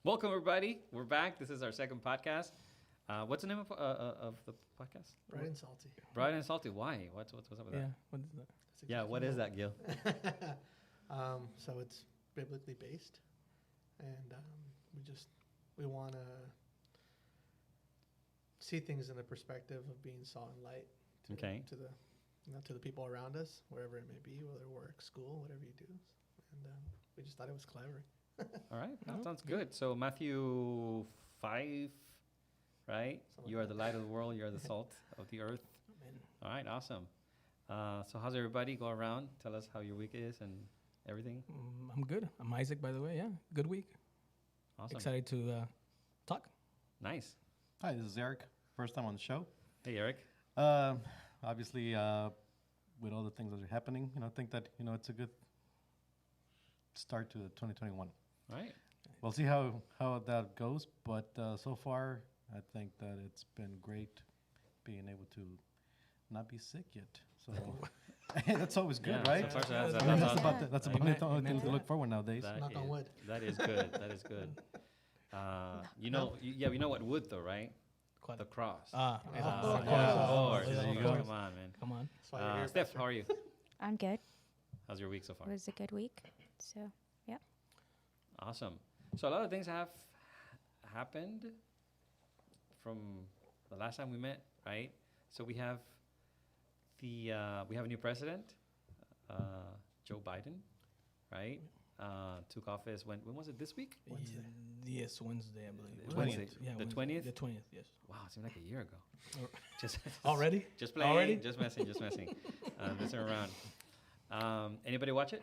Welcome, everybody. We're back. This is our second podcast. What's the name of the podcast? Bright and salty. Bright and Salty. Why? What's up with Yeah, that? what is that? That's Yeah, what is that, Gil? So it's biblically based, and we want to see things in the perspective of being salt and light to, Okay. to the to the people around us, wherever it may be, whether work, school, whatever you do. And we just thought it was clever. All right, that Oh, sounds good. So Matthew 5, right? Something You like are the light of the world. You are the salt of the earth. Man. All right, awesome. So how's everybody? Go around. Tell us how your week is and everything. I'm good. I'm Isaac, by the way. Yeah, good week. Awesome. Excited to talk. Nice. Hi, this is Eric. First time on the show. Hey, Eric. Obviously, with all the things that are happening, I think that it's a good start to 2021. All right. We'll see how that goes, but so far, I think that it's been great being able to not be sick yet. So that's always good, Yeah, right? so far, That's that's good. awesome. That's Amen. about the only thing Amen. to look forward nowadays. Knock on wood. That is good. That is good. You know what wood though, right? Quite. The cross. Ah, Yeah. yeah. Of Of course. course. Yeah, There you of go. course. Come on, man. Come on. That's why you're here, Steph, Pastor. how are you? I'm good. How's your week so It far? was a good week. So, Awesome. So a lot of things have happened from the last time we met, right? So we have we have a new president, Joe Biden, right? Took office when was it? This week? Wednesday. Yes, Wednesday, I believe. The Wednesday. 20th. Yeah, The Wednesday. 20th? The 20th, yes. Wow, it seemed like a year ago. Oh. Just Already? Just playing. Already? Just messing. Just messing. Messing around. Anybody watch it?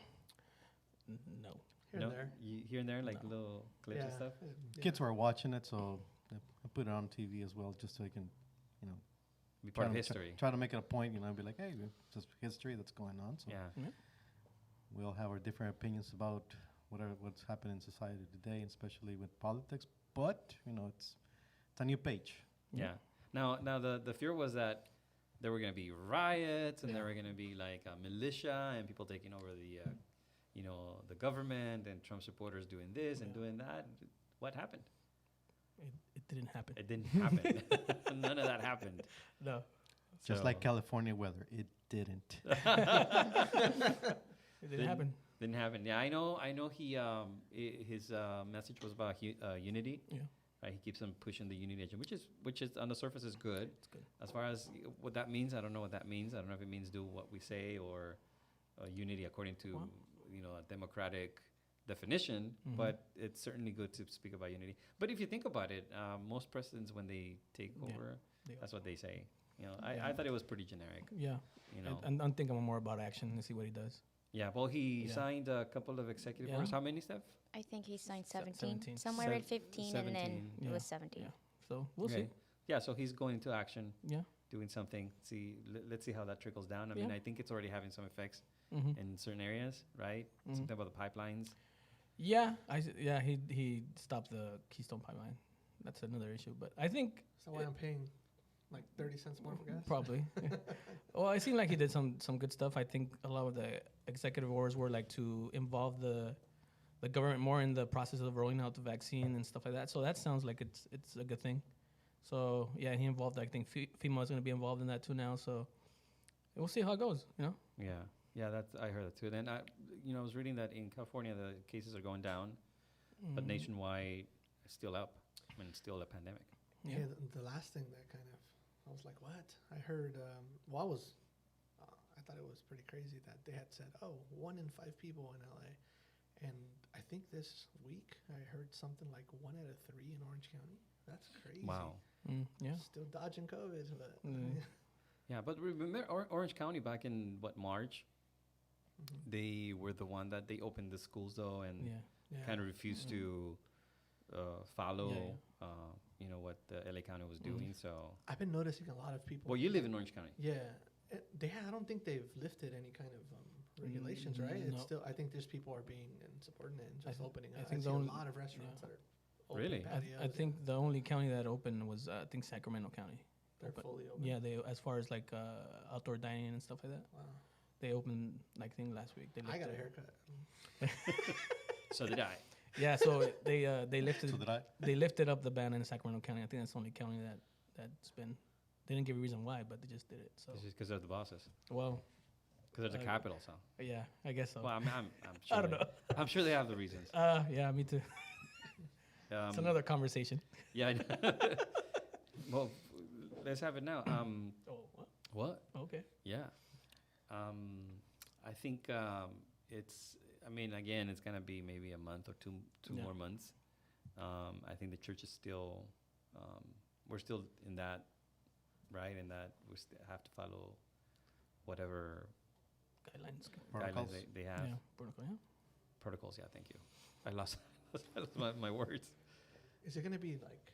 No. Here and there. Here and there, like No. little clips and stuff. Yeah. Kids were watching it, so I put it on TV as well, just so I can, Be part of try- history. Try to make it a point, be like, hey, it's just history that's going on. So Yeah. we all have our different opinions about what's happening in society today, and especially with politics. But it's a new page. Yeah. Now the fear was that there were going to be riots and there were going to be like a militia and people taking over the government and Trump supporters doing this and Yeah. doing that. What happened? It didn't happen. It didn't happen. None of that happened. No. Just So- like California weather, it didn't. It didn't happen. Didn't happen. Yeah, I know. He his message was about unity. Yeah. Right, he keeps on pushing the unity agenda, which is on the surface is good. It's good. As far as what that means, I don't know what that means. I don't know if it means do what we say or unity according to Well. a democratic definition. Mhm. But it's certainly good to speak about unity. But if you think about it, most presidents when they take Yeah, over, they that's what they say. Yeah. I thought it was pretty generic. Yeah. You know. I'm thinking more about action and see what he does. Yeah. Well, he Yeah. signed a couple of executive Yeah. orders. How many, Steph? I think he signed 17. 17. Somewhere at 15, and then 17. it Yeah. was 17. Yeah. So we'll Okay. see. Yeah. So he's going into action, Yeah. doing something. Let's see how that trickles down. I mean, Yeah. I think it's already having some effects Mm-hmm. in certain areas, right? Something about the pipelines. Yeah. He stopped the Keystone Pipeline. That's another issue, but I think So why I'm paying like 30 cents more for gas? probably. Well, it seemed like he did some good stuff. I think a lot of the executive orders were like to involve the government more in the process of rolling out the vaccine and stuff like that. So that sounds like it's a good thing. So yeah, he involved. I think FEMA is going to be involved in that too now. So we'll see how it goes. Yeah. Yeah. I heard that too. Then I was reading that in California the cases are going down, but Mhm. nationwide it's still up. I mean, it's still a pandemic. Yeah. Yeah, the last thing that kind of, I was like, what? I heard, I thought it was pretty crazy that they had said, 1 in 5 people in LA. And I think this week I heard something like 1 out of 3 in Orange County. That's crazy. Wow. Yeah. Still dodging COVID, but Yeah, but remember Orange County back in March? Mhm. They were the one that they opened the schools though and Yeah. Yeah. kind of refused to follow Yeah, what the LA County was Mhm. doing. So I've been noticing a lot of people. well, you live in Orange County. Yeah, I don't think they've lifted any kind of regulations, right? It's no. still. I think there's people are being insubordinate and just thi- opening. I up. think see the a only- lot of restaurants yeah. that are opening Really? patios. I think the only county that opened was I think Sacramento County. they're but- fully open. Yeah, they as far as like outdoor dining and stuff like that. Wow. They opened like I think last week. They I got a lifted it. haircut. So did I. Yeah, so they lifted So did I. they lifted up the ban in Sacramento County. I think that's the only county that's been. They didn't give a reason why, but they just did it. So It's just because they're the bosses. well, Because they're the capital, so. yeah, I guess so. Well, I'm sure. I don't know. I'm sure they have the reasons. Yeah, me too. It's another conversation. Yeah. I know. Well, let's have it now. Oh, what? What? Okay. Yeah. I think it's. I mean, again, it's gonna be maybe a month or two Yeah. more months. I think the church is still. We're still in that, right? In that we have to follow whatever Guidelines. Protocols. guidelines they have. Yeah, protocol. Yeah. Protocols. Yeah. Thank you. I lost my words. Is it gonna be like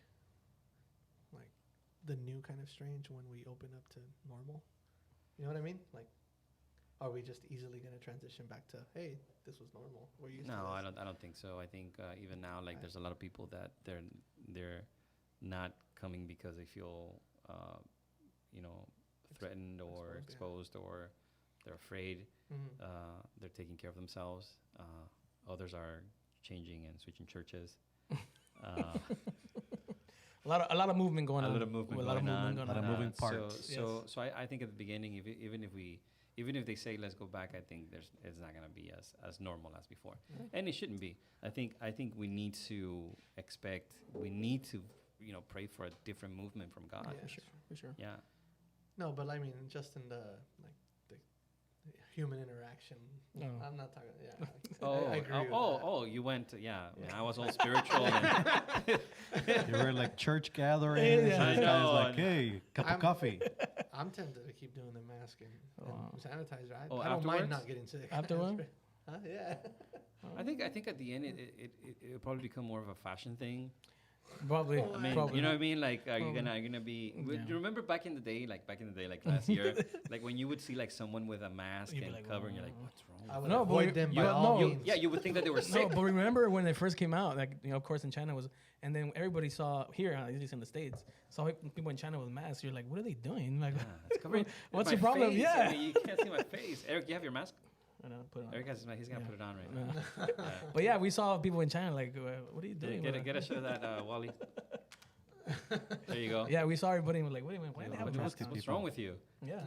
the new kind of strange when we open up to normal? You know what I mean? Like, are we just easily gonna transition back to, hey, this was normal? We're used to No, this. I don't think so. I think even now, like, there's a lot of people that they're not coming because they feel, threatened or exposed, or they're afraid. Mhm. They're taking care of themselves. Others are changing and switching churches. A lot of movement going A on. lot of movement A lot of going movement on. going Lot of on. moving So, parts. so, so I think at the beginning, even if they say let's go back, I think it's not gonna be as normal as before, and it shouldn't be. I think we need to pray for a different movement from God. Yeah, For sure. For sure. Yeah. No, but I mean, just in the human interaction. No. I'm not talking. Yeah. Oh, I agree with that. You went. Yeah. I mean, Yeah. I was all spiritual. And You were like church gatherings. Yeah. And I this guy's know, like, and- hey, cup I'm- of coffee. I'm tempted to keep doing the mask and sanitizer. I don't afterwards? mind not getting sick. Afterward? Huh? Yeah. I think at the end it'll probably become more of a fashion thing. Probably. I I mean, probably. you know what I mean? Like, are you Probably. gonna be? Yeah. Do you remember back in the day, like last year, like when you would see like someone with a mask You'd be and like, cover, and you're like, "Oh." what's wrong? I with would No, them?" but avoid we- them you- by no, all you- means. Yeah, you would think that they were No, sick. but remember when they first came out, like, of course in China was, and then everybody saw here, at least in the States, saw people in China with masks. You're like, what are they doing? Like, Yeah, it's covering what's my your problem? face. Yeah. I mean, you can't see my face. Eric, you have your mask? I know, put it on. Eric has his mask. He's gonna Yeah. put it on right Yeah. now. Yeah. But yeah, we saw people in China like, what are you doing? Get a shot of that, Wally. There you go. Yeah, we saw everybody and we're like, wait a minute, why do they have a What's mask these on? What's people? wrong with you? Yeah,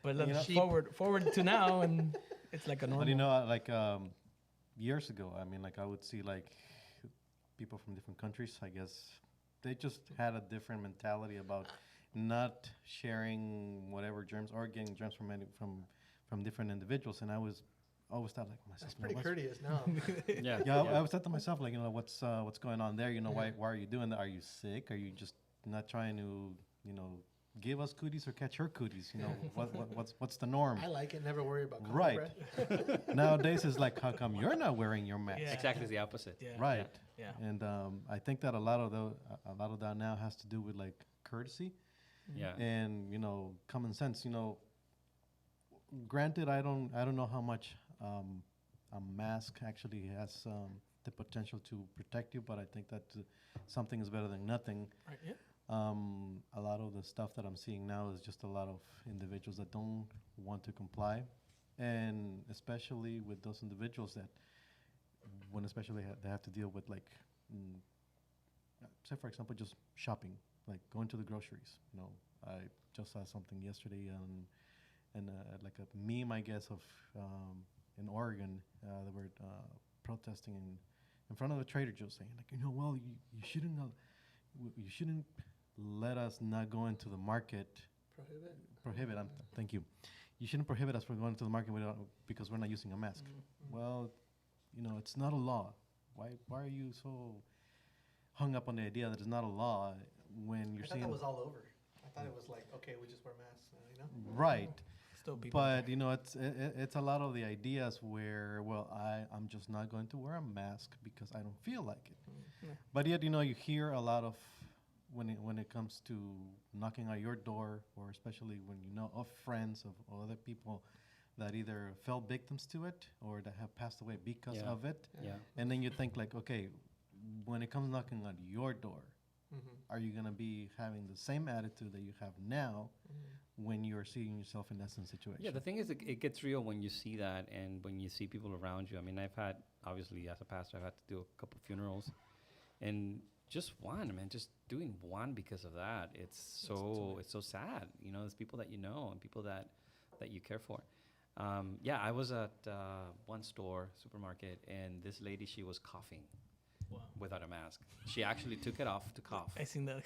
but You know- forward to now, and it's like a normal. But you know, like years ago, I mean, like I would see like people from different countries. I guess they just had a different mentality about not sharing whatever germs or getting germs from different individuals. And I was always thought like myself, That's you know, pretty what's- courteous now. Yeah. Yeah, I was thought to myself like, you know, what's going on there? You know, Yeah. why are you doing that? Are you sick? Are you just not trying to, give us cooties or catch her cooties? You know, what's the norm? I like it. Never worry about cold Right. breath. Nowadays it's like, how come you're not wearing your mask? Yeah. Exactly the opposite. Yeah. Right. Yeah. And I think that a lot of that now has to do with like courtesy Yeah. and common sense. Granted, I don't know how much a mask actually has the potential to protect you, but I think that something is better than nothing. Right, yeah. A lot of the stuff that I'm seeing now is just a lot of individuals that don't want to comply, and especially with those individuals that, when especially they have to deal with like, say for example, just shopping, like going to the groceries. I just saw something yesterday and like a meme, I guess, of in Oregon, they were protesting in front of the Trader Joe's, saying like, well, you shouldn't let us not go into the market. Prohibit. Thank you. You shouldn't prohibit us from going to the market because we're not using a mask. Well, it's not a law. Why are you so hung up on the idea that it's not a law when you're I thought saying that was all over. I thought it was like, okay, we just wear masks now, right? Still people. But it's a lot of the ideas where, well, I'm just not going to wear a mask because I don't feel like it. Yeah. But yet, you hear a lot of when it comes to knocking on your door, or especially when of friends or other people that either fell victims to it or that have passed away because Yeah. of it. Yeah. And then you think like, okay, when it comes knocking on your door, Mm-hmm. are you going to be having the same attitude that you have now Mm-hmm. when you're seeing yourself in that same situation? Yeah, the thing is, it gets real when you see that, and when you see people around you. I mean, I've had obviously, as a pastor, I've had to do a couple funerals, and just one, man, just doing one because of that, it's so sad. You know, there's people that you know and people that you care for. Yeah, I was at one supermarket, and this lady, she was coughing Wow. without a mask. She actually took it off to cough. I seen that.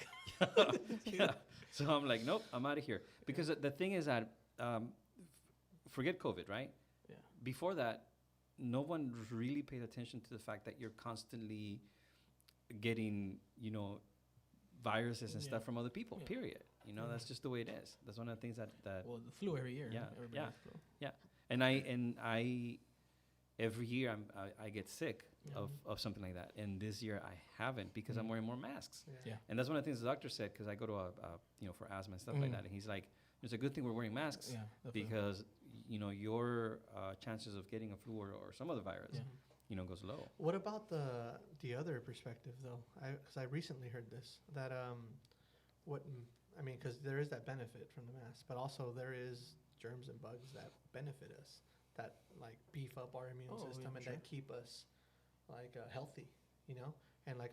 Yeah. So I'm like, nope, I'm out of here. Because the thing is that, forget COVID, right? Yeah. Before that, no one really paid attention to the fact that you're constantly getting, viruses and Yeah. stuff from other people, Yeah. period. That's just the way it is. That's one of the things that Well, the flu every year. Yeah, Everybody yeah. has flu. and I every year I get sick Yeah. of something like that. And this year I haven't because I'm Mhm. wearing more masks. Yeah. And that's one of the things the doctor said, because I go to for asthma and stuff like that. And he's like, it's a good thing we're wearing masks Yeah. Definitely. because, your chances of getting a flu or some other virus, Yeah. goes low. What about the other perspective though? Because I recently heard this that because there is that benefit from the mask, but also there is germs and bugs that benefit us, that like beef up our immune Oh, system yeah, and sure. that keep us like healthy, and like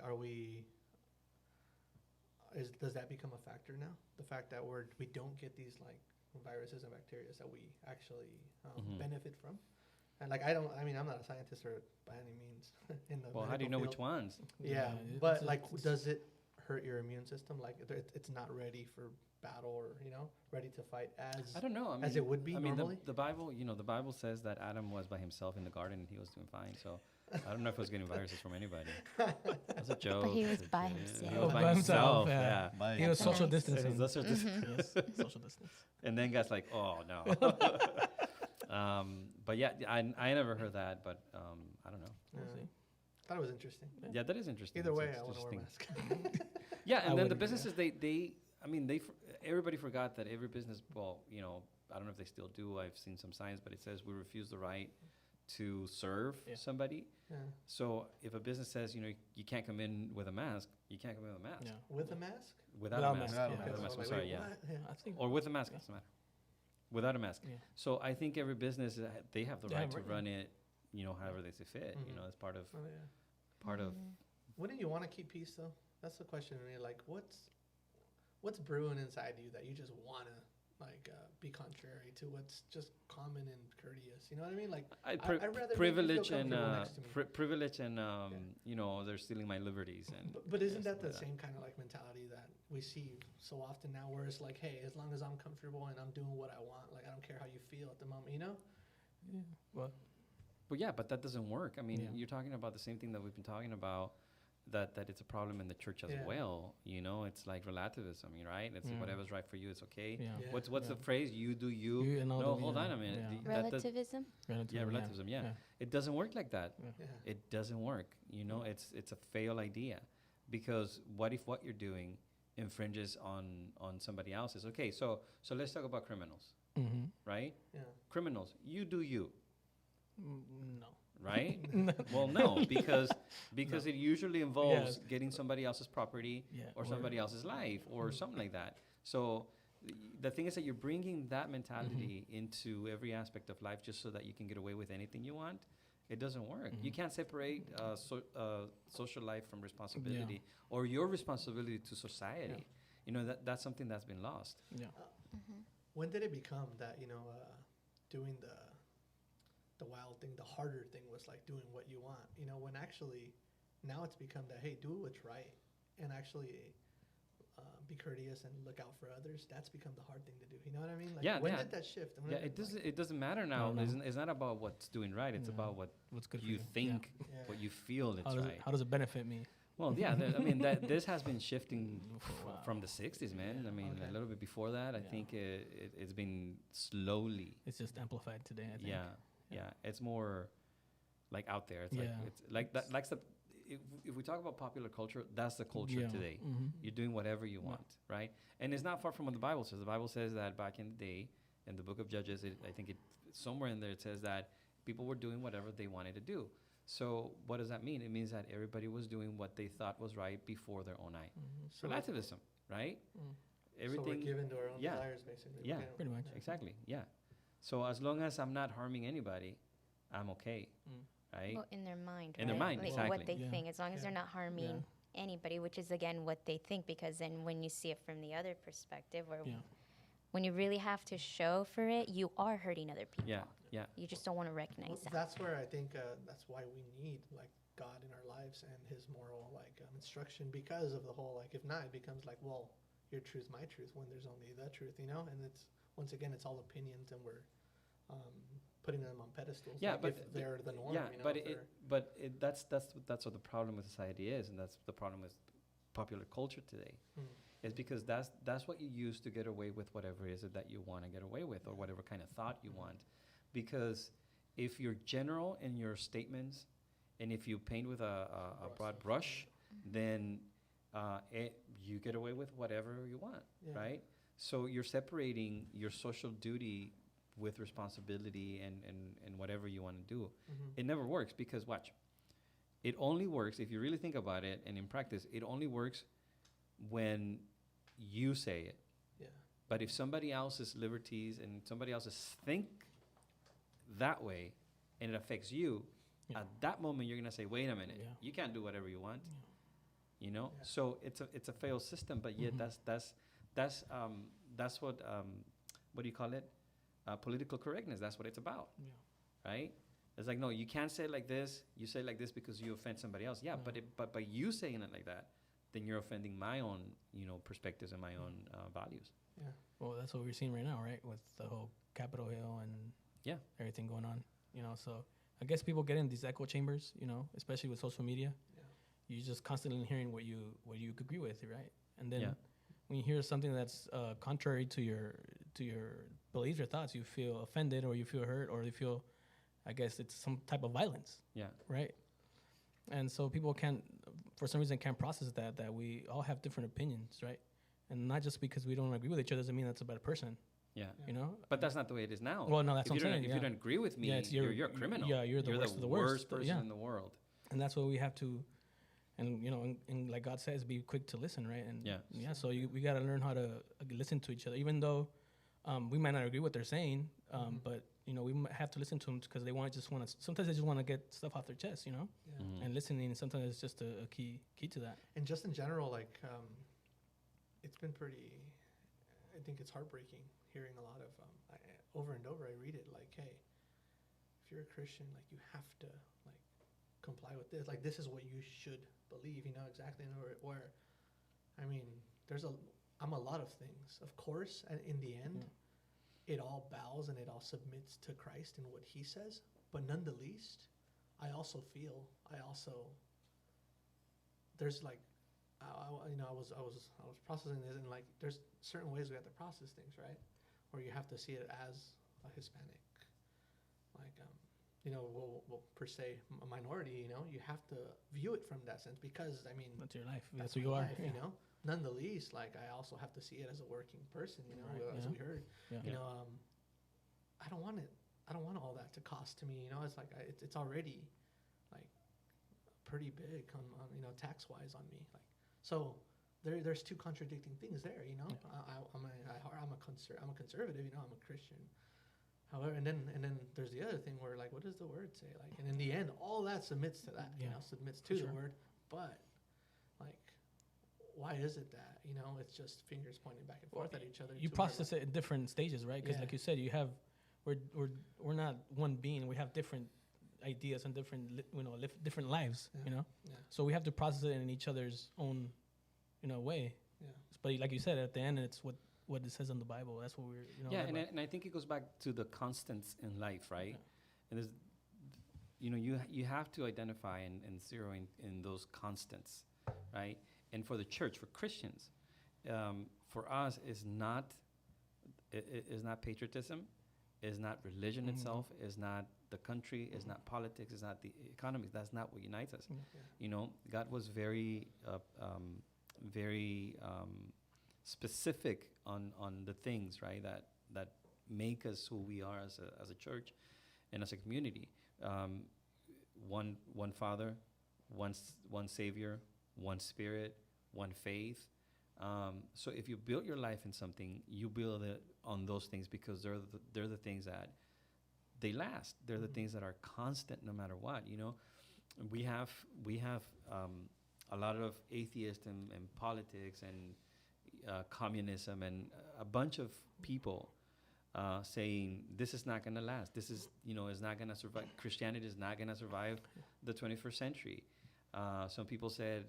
does that become a factor now? The fact that we don't get these like viruses and bacteria that we actually Mhm. benefit from. And like I'm not a scientist or by any means in the Well, how do you know medical which field. ones? Yeah, it's but a- like, it's- does it hurt your immune system? Like, it's not ready for battle, or ready to fight as I don't know. I mean, as it would be I mean, normally. the Bible, the Bible says that Adam was by himself in the garden and he was doing fine. So I don't know if he was getting viruses from anybody. That's a joke. But he was That's a by joke. himself. He was by By himself. himself, yeah. Yeah. Bye. He was That's social nice. And distancing. that's what this- Yes. Social distance. and then God's like, oh no. But yeah, I never heard that, but I don't know. We'll Yeah. see. Thought it was interesting. Yeah, that is interesting. Either It's- way, it's I want to wear a interesting. mask. Yeah, I and then the wouldn't, businesses, everybody forgot that every business, I don't know if they still do. I've seen some signs, but it says we refuse the right to serve Yeah. somebody. Yeah. So if a business says, you can't come in with a mask, you can't come in with a mask. Yeah. With a mask? Without Without a mask. mask, Yeah, yeah. without a So mask, I'm like, sorry, wait, yeah. what? Yeah. I think. Or with a mask, Yeah. doesn't matter. Without a mask. Yeah. So I think every business, they have the They right have to right, run it, however they see fit. Mhm. It's part of, Oh, yeah. part of, Wouldn't you want to keep peace though? That's the question to me. Like, what's brewing inside you that you just want to be contrary to what's just common and courteous? You know what I mean? Like, I'd rather make you feel privilege and comfortable next to me. privilege and they're stealing my liberties and. But isn't stuff that the like same kind of like mentality that we see so often now, where it's like, hey, as long as I'm comfortable and I'm doing what I want, like I don't care how you feel at the moment, Yeah. Well, But yeah, but that doesn't work. I mean, Yeah. you're talking about the same thing that we've been talking about, that it's a problem in the church as Yeah. well. It's like relativism, right? It's Yeah. whatever's right for you, it's okay. yeah. Yeah. What's Yeah. the phrase? You do you. You and all No, the- hold yeah, on a minute. yeah. That does- Relativism? yeah, relativism. Yeah. It doesn't work like that. Yeah. It doesn't work. It's a failed idea, because what if what you're doing infringes on somebody else's? Okay, so let's talk about criminals, Mm-hmm. right? Yeah. Criminals, you do you, No. right? Well, no, because it usually involves Yes. getting somebody else's property Yeah. or somebody else's life or something like that. So the thing is that you're bringing that mentality into every aspect of life just so that you can get away with anything you want. It doesn't work. You Mhm. can't separate social life from responsibility or your responsibility to society. That's something that's been lost. Yeah. When did it become that doing the wild thing, the harder thing was like doing what you want? When actually now it's become that, hey, do what's right and actually be courteous and look out for others. That's become the hard thing to do. You know what I mean? Like, Yeah, when yeah. did that shift? And when Yeah, did it doesn't matter now. No. It's not about what's doing right. It's No. about what What's good you for you? think, Yeah. what you feel it's right. How does it benefit me? Well, yeah, this has been shifting Wow. from the 60s, man. I mean, Okay. a little bit before that, I Yeah. think it's been slowly. It's just amplified today. I think. Yeah. It's more like out there. It's Yeah. like it's like that. Like if we talk about popular culture, that's the culture today. Mm-hmm. You're doing whatever you Yeah. want, right? And it's not far from what the Bible says. The Bible says that back in the day, in the book of Judges, I think somewhere in there it says that people were doing whatever they wanted to do. So what does that mean? It means that everybody was doing what they thought was right before their own eye. So Relativism, right? Mm. So we're given to our own yeah. desires, basically. Yeah. Okay. Pretty much. Exactly, yeah. So as long as I'm not harming anybody, I'm okay. Mm. right? Well, in their mind, In their right? mind, like exactly. what they Yeah. think, as long as Yeah. they're not harming anybody, which is again what they think. Because then when you see it from the other perspective, or Yeah. when you really have to show for it, you are hurting other people. Yeah, yeah. You just don't want to recognize Well, that. that's where I think that's why we need like God in our lives and His moral instruction, because of the whole like, if not, it becomes like, well, your truth, my truth, when there's only the truth, you know. And it's, once again, it's all opinions, and we're putting them on pedestals. Yeah, like but if they're the norm. yeah, you know, but if that's what the problem with society is, and that's the problem with popular culture today. Mm. Is because that's what you use to get away with whatever it is that you want to get away with, or whatever kind of thought you want. Because if you're general in your statements, and if you paint with a broad brush, then you get away with whatever you want, Yeah. right? So you're separating your social duty with responsibility and whatever you want to do. Mhm. It never works, because watch, it only works, if you really think about it, and in practice, it only works when you say it. Yeah. But if somebody else's liberties and somebody else's think that way, and it affects you, Yeah. at that moment you're gonna say, wait a minute, Yeah. you can't do whatever you want. Yeah. You know? Yeah. So it's a failed system, but yet Mhm. that's what do you call it? Political correctness. That's what it's about, Yeah. right? It's like, no, you can't say it like this. You say it like this because you offend somebody else. Yeah, Yeah. but by you saying it like that, then you're offending my own, perspectives and my own values. Yeah. Well, that's what we're seeing right now, right? With the whole Capitol Hill and Yeah. everything going on, So I guess people get in these echo chambers, especially with social media. Yeah. You're just constantly hearing what you agree with, right? And then Yeah. when you hear something that's contrary to your beliefs or thoughts, you feel offended, or you feel hurt, or you feel, I guess it's some type of violence, Yeah. right? And so people for some reason can't process that we all have different opinions, right? And not just because we don't agree with each other doesn't mean that's a bad person, Yeah. Yeah. But that's not the way it is now. Well, no, that's if what you I'm don't, saying. if yeah. you don't agree with me, Yeah, it's you're a criminal. Yeah, you're the worst of the worst. person Yeah. in the world. And that's what we have to, and like God says, be quick to listen, right? And Yeah. so we got to learn how to listen to each other, even though we might not agree what they're saying, but we might have to listen to them because they sometimes they just want to get stuff off their chest, Yeah. Mhm. and listening sometimes is just a key to that. And just in general, it's been pretty. I think it's heartbreaking hearing a lot of over and over. I read it like, hey, if you're a Christian, like you have to comply with this. Like this is what you should believe. Exactly where. I mean, I'm a lot of things, of course, and in the end, it all bows and it all submits to Christ and what He says. But none the least, I also feel there's I was processing this, and there's certain ways we have to process things, right? Where you have to see it as a Hispanic, well, per se a minority. You have to view it from that sense, because I mean That's your life. That's my who you are. life, None the least, I also have to see it as a working person, Right, as yeah. we heard. Yeah. I don't want it. I don't want all that to cost to me. It's it's already pretty big on tax wise on me. So there's two contradicting things there. I'm a conservative. I'm a Christian. However, and then there's the other thing where what does the word say? And in the end, all that submits to that. Submits to the Sure. word. But why is it that it's just fingers pointing back and forth at each other? You process it in different stages, right? Because Yeah. like you said, we're not one being. We have different ideas and different different lives. Yeah. So we have to process it in each other's own way. Yeah. But like you said, at the end, it's what it says in the Bible. That's what we're Yeah, live by. and I think it goes back to the constants in life, right? Yeah. And there's, you have to identify and zero in those constants, right? And for the church, for Christians, for us, is not patriotism, is not religion Mhm. itself, is not the country, is not politics, is not the economy. That's not what unites us. Yeah. God was very specific on the things, right, that make us who we are as a church and as a community. One Father, one Savior, one Spirit, one faith. So if you build your life in something, you build it on those things, because they're the things that they last. They're the Mhm. things that are constant no matter what. You know, we have a lot of atheists in politics and communism and a bunch of people saying this is not going to last. This is, is not going to survive. Christianity is not going to survive the 21st century. Some people said,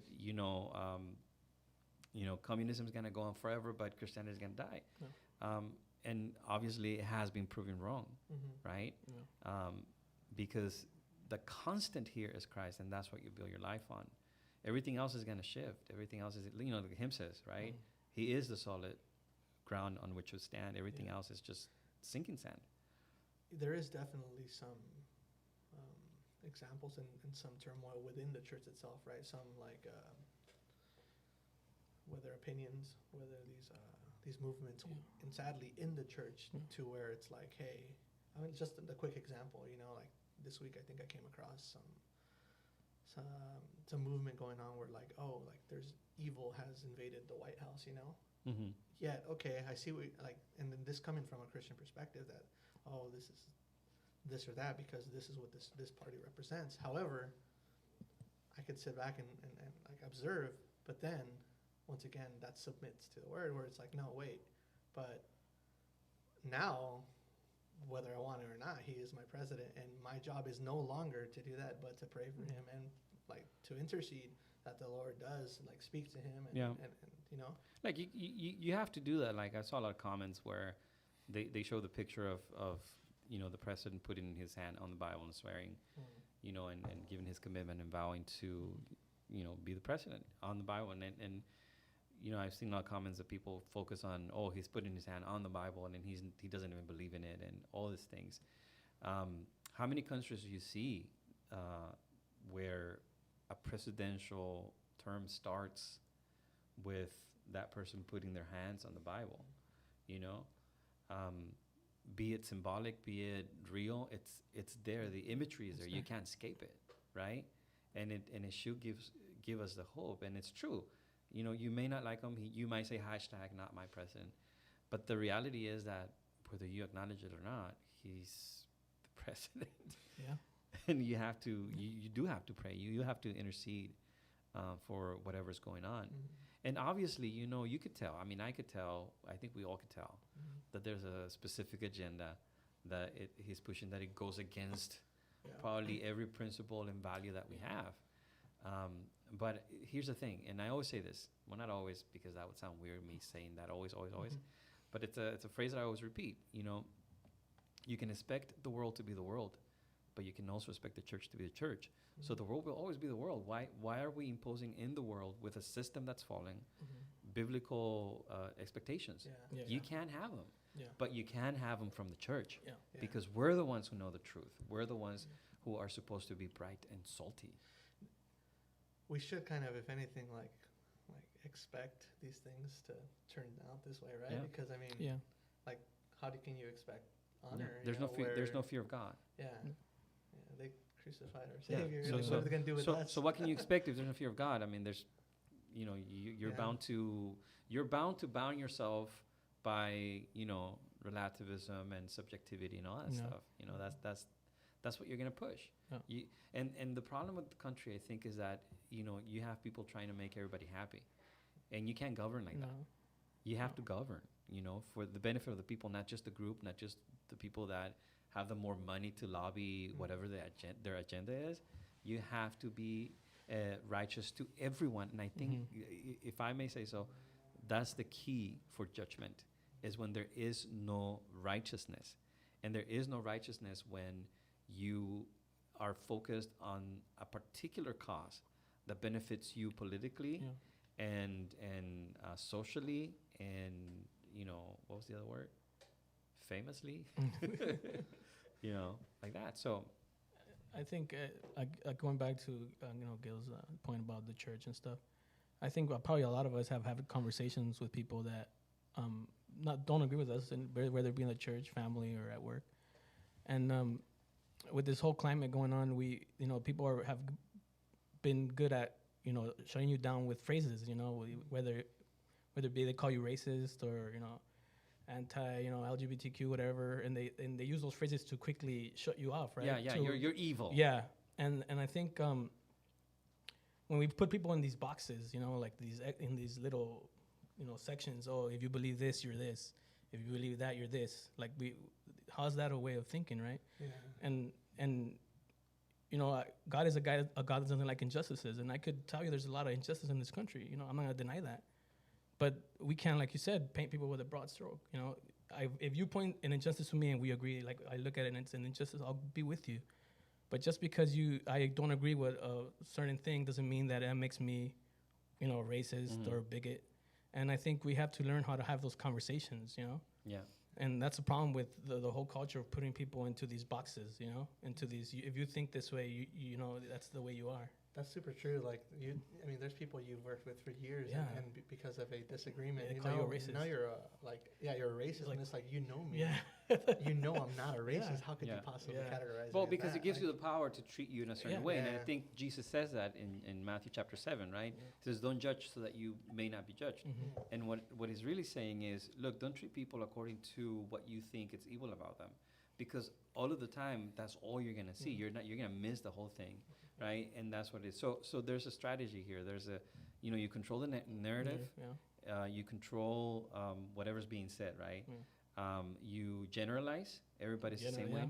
communism is going to go on forever, but Christianity is going to die. Yeah. And obviously, it has been proven wrong, Mhm. right? Yeah. Because the constant here is Christ, and that's what you build your life on. Everything else is going to shift. Everything else is, like the hymn says, right? He is the solid ground on which to stand. Everything Yeah. else is just sinking sand. There is definitely some examples and some turmoil within the church itself, right? Some like whether opinions, whether these movements, Yeah. and sadly in the church, Yeah. to where it's like, hey, I mean, just the quick example, like this week I think I came across some movement going on where like, oh, like there's evil has invaded the White House, Mm-hmm. Yeah, okay, I see what like, and then this coming from a Christian perspective that, oh, this is this or that because this is what this party represents. However, I could sit back and like observe, but then once again that submits to the word where it's like, no, wait, but now whether I want it or not, he is my president, and my job is no longer to do that, but to pray for him and like to intercede that the Lord does like speak to him and, Yeah. and Like you have to do that. Like I saw a lot of comments where they show the picture of the president putting his hand on the Bible and swearing, and giving his commitment and vowing to, be the president on the Bible. And I've seen a lot of comments that people focus on, oh, he's putting his hand on the Bible and then he doesn't even believe in it and all these things. How many countries do you see where a presidential term starts with that person putting their hands on the Bible? Be it symbolic, be it real, it's there. The imagery is there. You can't escape it, right? And it should give us the hope. And it's true. You may not like him. You might say hashtag not my president, but the reality is that whether you acknowledge it or not, he's the president. Yeah. And you do have to pray. You have to intercede for whatever's going on. And obviously, you could tell. I mean, I could tell. I think we all could tell that there's a specific agenda that he's pushing, that it goes against probably every principle and value that we have. But here's the thing, and I always say this. Well, not always, because that would sound weird, me saying that always. But it's a phrase that I always repeat. You can expect the world to be the world, but you can also expect the church to be the church. So the world will always be the world. Why are we imposing in the world with a system that's falling biblical expectations? Yeah. You can't have them, Yeah. but you can have them from the church, Yeah. because we're the ones who know the truth. We're the ones who are supposed to be bright and salty. We should kind of, if anything, like expect these things to turn out this way, right? Yeah. Because I mean, Yeah. like, can you expect Yeah. honor? There's no fear of God. Yeah. They crucified our Yeah. Savior. So- Like, what are they gonna do with us? So what can you expect if there's no fear of God? I mean, there's, you're Yeah. bound to bound yourself by, relativism and subjectivity and all that Yeah. stuff. That's what you're gonna push. Yeah. And the problem with the country, I think, is that you have people trying to make everybody happy, and you can't govern like that. No. You have to govern, for the benefit of the people, not just the group, not just the people that have the more money to lobby whatever their agenda is. You have to be righteous to everyone. And I think, if I may say so, that's the key for judgment, is when there is no righteousness. And there is no righteousness when you are focused on a particular cause that benefits you politically and socially, and what was the other word? Famously, like that. So I think going back to Gil's point about the church and stuff, I think probably a lot of us have had conversations with people that don't agree with us, and whether it be in the church, family, or at work. And with this whole climate going on, people have been good at shutting you down with phrases. Whether it be they call you racist or anti, LGBTQ, whatever, and they use those phrases to quickly shut you off, right? Yeah. You're evil. Yeah, and I think when we put people in these boxes, like in these little, sections. Oh, if you believe this, you're this. If you believe that, you're this. Like how's that a way of thinking, right? Yeah. And God is a God that doesn't like injustices, and I could tell you there's a lot of injustice in this country. I'm not gonna deny that, but we can't, like you said, paint people with a broad stroke. If you point an injustice to me and we agree, like I look at it and it's an injustice, I'll be with you. But just because I don't agree with a certain thing doesn't mean that makes me, racist or bigot. And I think we have to learn how to have those conversations. Yeah. And that's the problem with the whole culture of putting people into these boxes, into these. If you think this way, that's the way you are. That's super true. Like there's people you've worked with for years, Yeah. and because of a disagreement, They call you a racist. now you're you're a racist, and it's like me. Yeah. I'm not a racist. Yeah. How could you possibly categorize me Well, as because that? it gives you the power to treat you in a certain Yeah. way. And I Yeah. think Jesus says that in Matthew chapter 7, right? Yeah. He says, don't judge so that you may not be judged. Mm-hmm. And what he's really saying is, look, don't treat people according to what you think is evil about them. Because all of the time, that's all you're going to see. You're going to miss the whole thing, right? And that's what it is. So there's a strategy here. There's you control the narrative. Yeah. You control whatever's being said, right? You generalize. Everybody's the same way.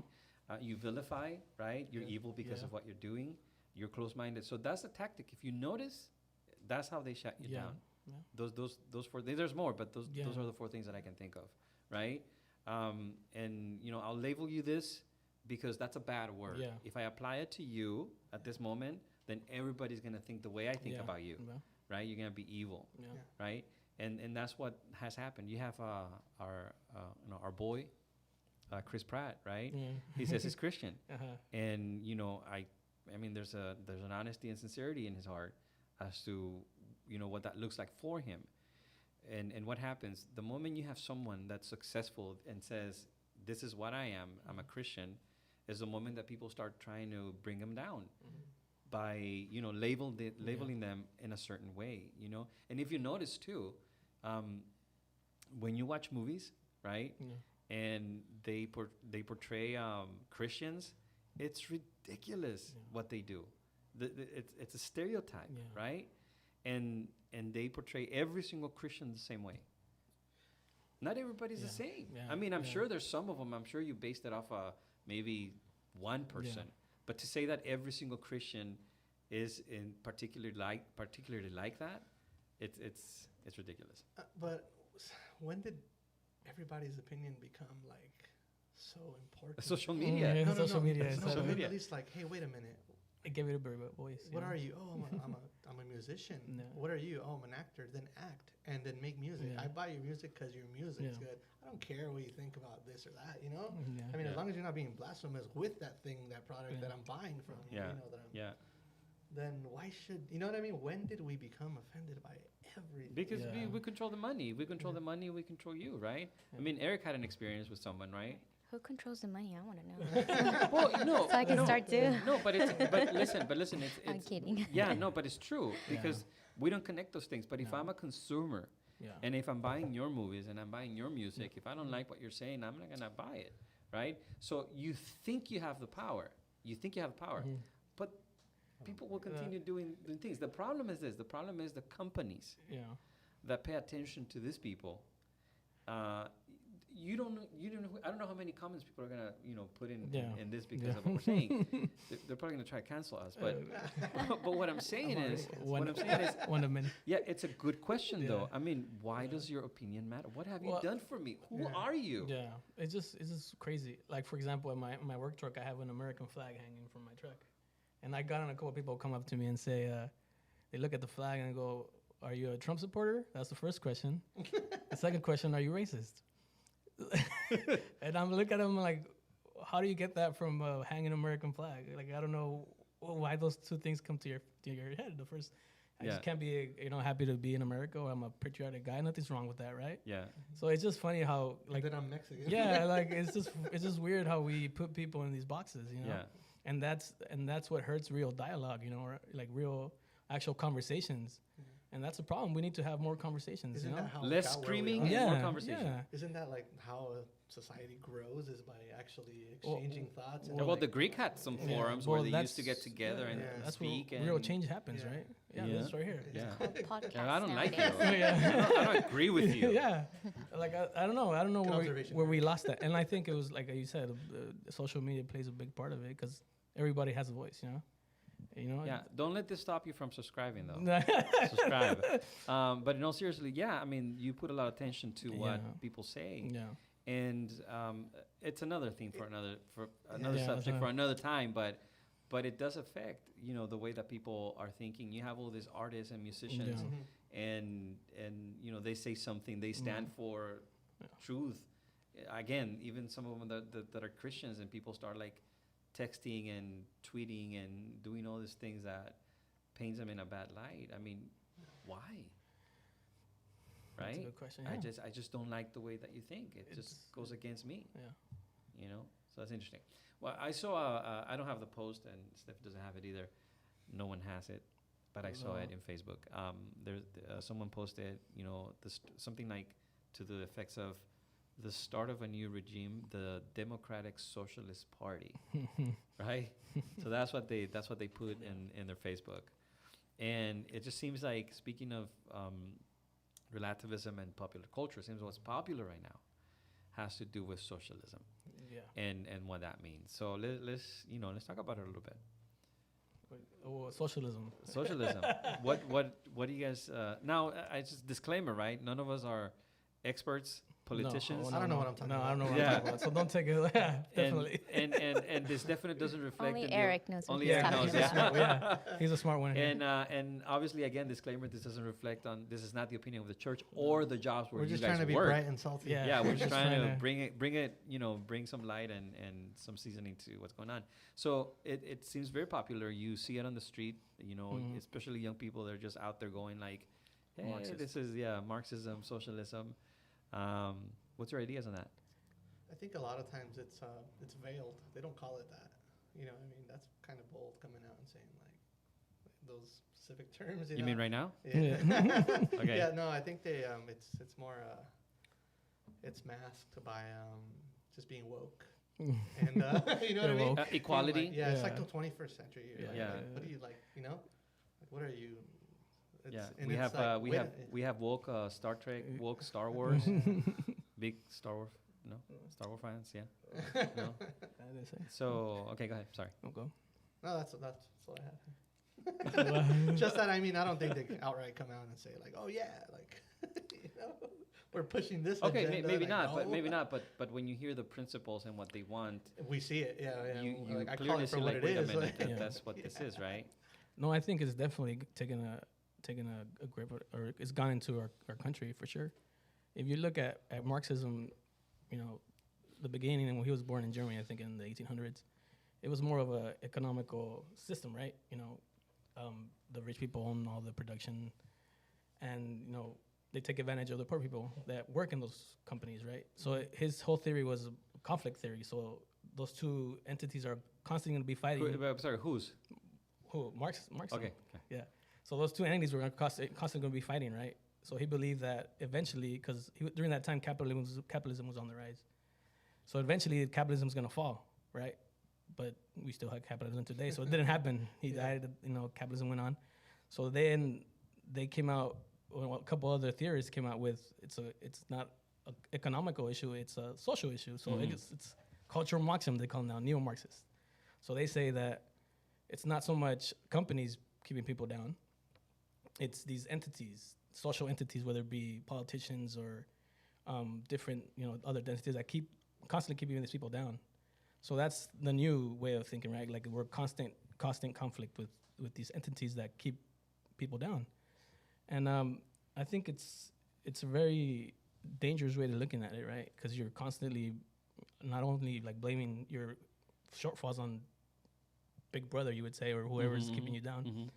You vilify, right? You're evil because of what you're doing. You're close-minded. So that's the tactic. If you notice, that's how they shut you down. Yeah. Those four. There's more, but those Yeah. are the four things that I can think of, right? And I'll label you this because that's a bad word. Yeah. If I apply it to you at this moment, then everybody's gonna think the way I think about you, Yeah. right? You're gonna be evil, Yeah. right? And that's what has happened. You have our boy, Chris Pratt, right? Yeah. He says he's Christian, Uh-huh. and I mean there's an honesty and sincerity in his heart as to what that looks like for him. And what happens the moment you have someone that's successful and says, this is what I am, I'm a Christian, is the moment that people start trying to bring them down by labeling them in a certain way, And if you notice too, when you watch movies, right, Yeah. and they portray Christians, it's ridiculous what they do. It's a stereotype, Yeah. right? And they portray every single Christian the same way. Not everybody's the same. Yeah. I mean, I'm Yeah. sure there's some of them. I'm sure you based it off maybe one person. But to say that every single Christian is in particularly like that, it's ridiculous. But when did everybody's opinion become like so important? Social media. Yeah, No, social media is social media. At least like, hey, wait a minute. It gave it a bit of a voice. What are you? Oh, I'm a musician. No. What are you? Oh, I'm an actor. Then act and then make music. Yeah. I buy your music because your music's Yeah. good. I don't care what you think about this or that. Yeah. I mean, Yeah. as long as you're not being blasphemous with that product Yeah. that I'm buying from you. Yeah. That I'm, Then why should what I mean? When did we become offended by everything? Because Yeah. we control the money. We control the money. We control you, right? I mean, Eric had an experience with someone, right? Who controls the money? I want to know. Well, no. So I can no, start too. No, but listen, it's I'm kidding. Yeah, no, but it's true Yeah. because we don't connect those things. But if No. I'm a consumer Yeah. and if I'm buying your movies and I'm buying your music, if I don't like what you're saying, I'm not gonna buy it, right? So you think you have the power. Mhm. But people will continue doing things. The problem is this. The problem is the companies Yeah. that pay attention to these people. You don't know. I don't know how many comments people are gonna put in this because Yeah. of what we're saying. They're probably gonna try to cancel us. But but what I'm saying is, one of many. yeah, it's a good question though. Yeah. I mean, why does your opinion matter? What have you Well, done for me? Who are you? Yeah, it's just crazy. Like for example, in my work truck, I have an American flag hanging from my truck, and I got on a couple of people come up to me and say, they look at the flag and go, "Are you a Trump supporter?" That's the first question. The second question, are you racist? And I'm looking at them like, how do you get that from hanging American flag? Like I don't know why those two things come to your head. The first, I just can't be happy to be in America, or I'm a patriotic guy. Nothing's wrong with that, right? Yeah. So it's just funny how Like like that I'm Mexican. yeah, like it's just weird how we put people in these boxes, Yeah. And that's what hurts real dialogue, or like real actual conversations. And that's a problem. We need to have more conversations. Isn't you know? that how we Less got where we screaming are? and more conversation. Yeah. Isn't that like how a society grows? Is by actually exchanging thoughts? And Well, like, the Greek had some Yeah. forums Well, where they used to get that's- together and yeah. That's where speak. real and change happens, Yeah. right? Yeah, Yeah. this right here. Yeah. Podcast Yeah, I don't like you. nowadays. Yeah. I don't agree with you. Yeah, like I don't know Good where observation. we lost that, and I think it was like you said, social media plays a big part of it because everybody has a voice, you know. Yeah, don't let this stop you from subscribing, though. Subscribe. But in all seriously, yeah, I mean, you put a lot of attention to what Yeah. people say, Yeah, and it's another thing for another Yeah, subject for uh-huh. another time. But it does affect, the way that people are thinking. You have all these artists and musicians, Yeah. Mhm. and they say something, they stand for Yeah. truth. Again, even some of them that are Christians, and people start like texting and tweeting and doing all these things that paints them in a bad light. I mean, why? That's a Right? good question. Yeah. I just don't like the way that you think. It just It's- goes against me. Yeah. So that's interesting. Well, I saw. I don't have the post, and Steph doesn't have it either. No one has it, but I saw it No. in Facebook. There's someone posted, something like to the effects of the start of a new regime, the Democratic Socialist Party, right? So that's what they put in their Facebook, and it just seems like, speaking of relativism and popular culture, it seems what's popular right now has to do with socialism Yeah. and what that means. So let's talk about it a little bit. Oh, socialism. Socialism. What do you guys? Now, I just disclaimer, right? None of us are experts, politicians. I don't know what I'm talking I don't know what Yeah. I'm talking about. So don't take it. Yeah, definitely. And this definitely doesn't reflect. Only in the- Eric knows what only he's Eric talking knows, about. yeah. He's a smart one. And obviously, again, disclaimer: this doesn't reflect on. This is not the opinion of the church or the jobs where We're you just guys trying to be work. bright and salty. Yeah. Yeah, we're just Just trying to trying to- bring some light and some seasoning to what's going on. So it seems very popular. You see it on the street, Mhm. especially young people. They're just out there going like, hey, Marxist. this is Marxism, socialism. What's your ideas on that? I think a lot of times it's veiled. They don't call it that. That's kind of bold coming out and saying like those specific terms. You mean right now? Yeah. Okay. Yeah. No, I think they it's more it's masked by just being woke and you know what I mean. Woke. Equality. Like, yeah, it's like Yeah. the 21st century. You're like, Yeah. What do you like? Like, what are you? Yeah, and we it's have like, wait, we have woke Star Trek, woke Star Wars, big Star Wars, no Star Wars fans, yeah, no. I didn't say. So okay, go ahead. Sorry. Don't go. No, that's all I had. Just that I don't think they can outright come out and say like, oh yeah, like we're pushing this. Okay, agenda, maybe like, not, but no. maybe not. But when you hear the principles and what they want, We see it, yeah. you like, I call clearly it see for what like, it wait a is. minute, like- Yeah. that's what this is, right? No, I think it's definitely taking a grip, or it's gone into our country for sure. If you look at Marxism, the beginning, and when he was born in Germany, I think in the 1800s, it was more of a economical system, right? The rich people own all the production, and they take advantage of the poor people that work in those companies, right? So his whole theory was a conflict theory. So those two entities are constantly going to be fighting. Sorry, whose? Who? Marxism. Okay. So those two entities were constantly going to be fighting, right? So he believed that eventually, because during that time capitalism was on the rise. So eventually capitalism is going to fall, right? But we still have capitalism today, so it didn't happen. He died, capitalism went on. So then they came out, a couple other theorists came out with it's not an economical issue, it's a social issue. So it's cultural Marxism, they call them now, neo-Marxist. So they say that it's not so much companies keeping people down, it's these entities, social entities, whether it be politicians or different, other entities that constantly keeping these people down. So that's the new way of thinking, right? Like we're constant conflict with these entities that keep people down. And I think it's a very dangerous way to looking at it, right? Because you're constantly not only like blaming your shortfalls on Big Brother, you would say, or whoever's keeping you down,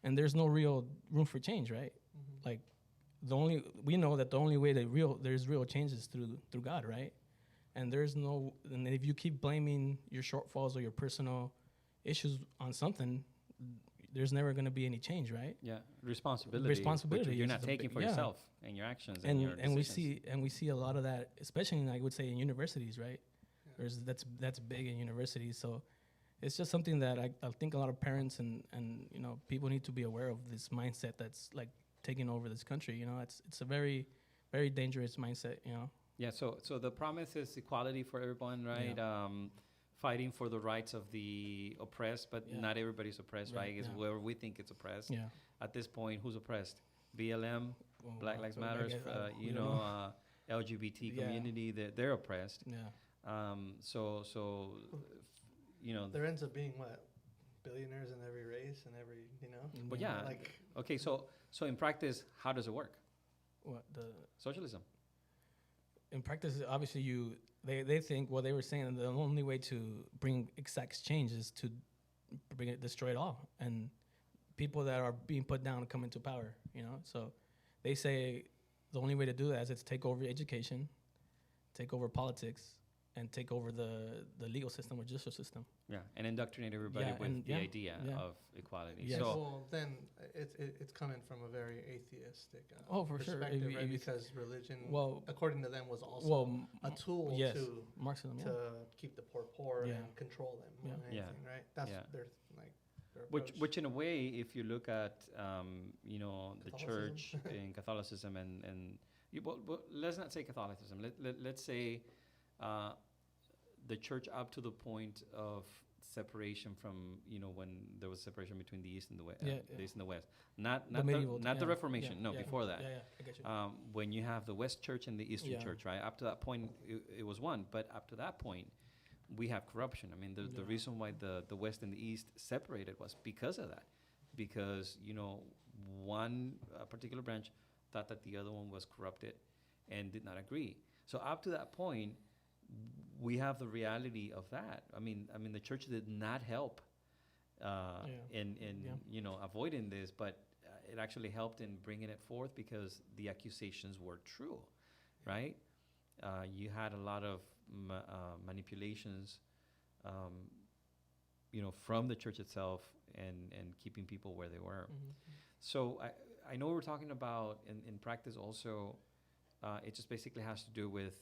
and there's no real room for change, right? Like we know that the only way that there's real change is through God, right? And and if you keep blaming your shortfalls or your personal issues on something, there's never going to be any change, right? Yeah, responsibility. Responsibility Which you're is not the taking bi- for yeah. yourself and your actions and, And your decisions. we see a lot of that, especially in, I would say, in universities, right? Yeah. That's big in universities. So it's just something that I think a lot of parents and people need to be aware of this mindset that's like taking over this country. It's a very, very dangerous mindset. Yeah, so the promise is equality for everyone, right? Fighting for the rights of the oppressed, but Yeah. not everybody's oppressed, right? It's Yeah. whoever we think it's oppressed. Yeah. At this point, who's oppressed? BLM, Well, Black Lives I Matters, guess, you we don't know, LGBT Yeah. community, they're oppressed. Yeah. So you know, There ends up being what, billionaires in every race and every, well, yeah. like Okay, so in practice, how does it work? What the Socialism. in practice, obviously, they think, well, they were saying the only way to bring exact change is to destroy it all, and people that are being put down come into power. So they say the only way to do that is to take over education, take over politics, and take over the legal system or judicial system. Yeah, and indoctrinate everybody Yeah, with and- the yeah, idea yeah. of equality. Yes. So well, then it's coming from a very atheistic Oh, for sure. perspective, If right? you Because religion, Well, according to them, was also well, a tool yes, to Marxism. Yeah. keep the poor Yeah. and control them more than Yeah. anything, right? That's Yeah. their like their Which, approach. which in a way, if you look at, the church Catholicism. in Catholicism well, let's not say Catholicism. Let's say the church up to the point of separation from, when there was separation between the East and the West, Yeah, the yeah. East and the West. Not The the, medieval not the yeah, Reformation. yeah, No, yeah, before that. Yeah, I get you. When you have the West Church and the Eastern Yeah. Church, right? Up to that point, it was one. But up to that point, we have corruption. I mean, the Yeah. reason why the West and the East separated was because of that. Because, one particular branch thought that the other one was corrupted and did not agree. So up to that point, we have the reality of that. I mean, the church did not help in Yeah. avoiding this, but it actually helped in bringing it forth because the accusations were true, right? You had a lot of manipulations, from the church itself and keeping people where they were. Mhm. So I know we're talking about in practice also, it just basically has to do with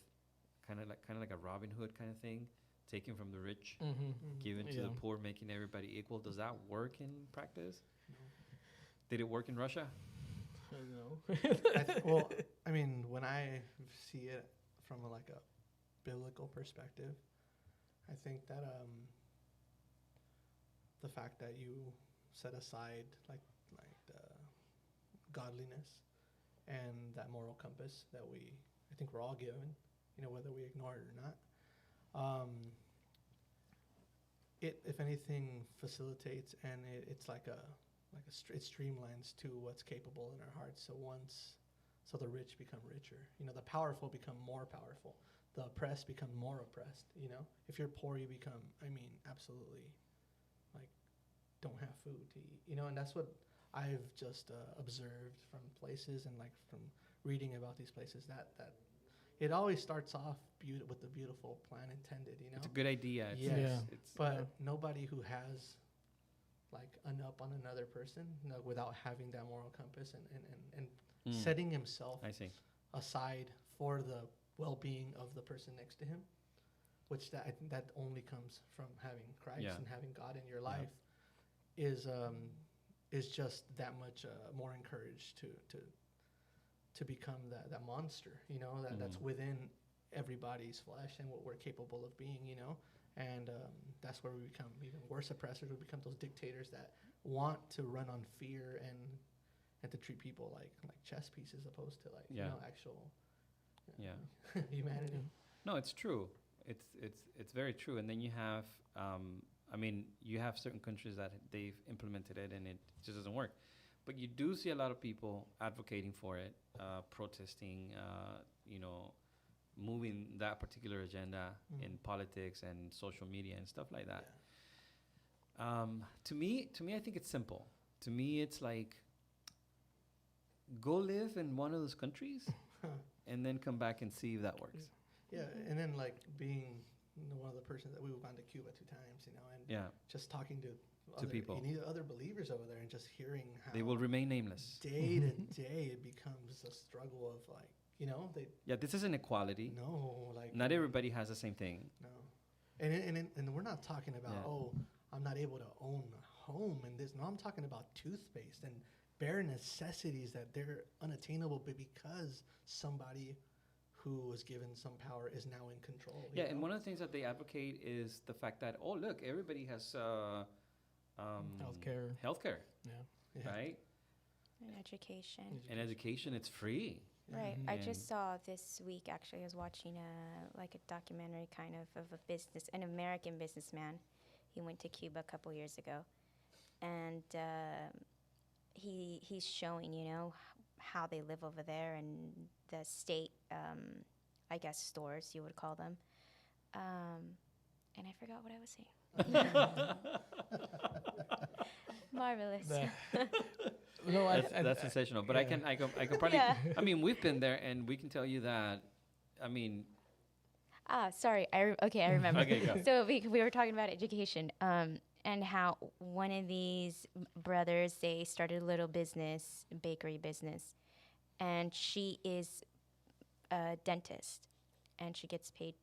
kind of like a Robin Hood kind of thing, taking from the rich, Mhm. giving to the Yeah. poor, making everybody equal. Does that work in practice? No. Did it work in Russia? I don't know. Well, I mean, when I see it from like a biblical perspective, I think that the fact that you set aside like the godliness and that moral compass that I think we're all given, whether we ignore it or not, it, if anything, facilitates and it's like it streamlines to what's capable in our hearts. So the rich become richer. The powerful become more powerful. The oppressed become more oppressed. If you're poor, you become, absolutely, like, don't have food to eat. And that's what I've just observed from places and like from reading about these places that it always starts off with the beautiful plan intended. It's a good idea. Yes. Yeah. It's But nobody who has like an up on another person without having that moral compass and setting himself I see. aside for the well-being of the person next to him, which I think that only comes from having Christ Yeah. and having God in your Yeah. life, is just that much more encouraged to become that monster, that's within everybody's flesh and what we're capable of being, and that's where we become even worse oppressors. We become those dictators that want to run on fear and to treat people like chess pieces opposed to Yeah. actual Yeah. humanity. No, it's true. It's very true. And then you have, you have certain countries that they've implemented it and it just doesn't work. But you do see a lot of people advocating for it, protesting, moving that particular agenda in politics and social media and stuff like that. To me, I think it's simple. To me, it's like, go live in one of those countries and then come back and see if that works. Yeah, and then like being one of the persons that we've gone to Cuba 2 times, you know, and Yeah. just talking to people. you need other believers over there, and just hearing how They will remain nameless. day to day it becomes a struggle of like, you know, they Yeah, this isn't equality. no like Not everybody has the same thing. no, and we're not talking about Yeah. oh, I'm not able to own a home and this. No, I'm talking about toothpaste and bare necessities that they're unattainable, but because somebody who was given some power is now in control. you Yeah, and know? one of the things that they advocate is the fact that, oh, look, everybody has Healthcare. healthcare, Yeah. Yeah. right? And education. And education, it's free. Right. Mhm. I And- just saw this week, actually, I was watching a documentary kind of a business, an American businessman. He went to Cuba a couple years ago. And he's showing, you know, how they live over there and the state, I guess, stores, you would call them. And I forgot what I was saying. Marvelous. No, That's sensational. But I can probably. Yeah. I mean, we've been there, and we can tell you that. I mean, Sorry. Okay, I remember. Okay, go. So we were talking about education, and how one of these brothers, they started a little business, bakery business, and she is a dentist, and she gets paid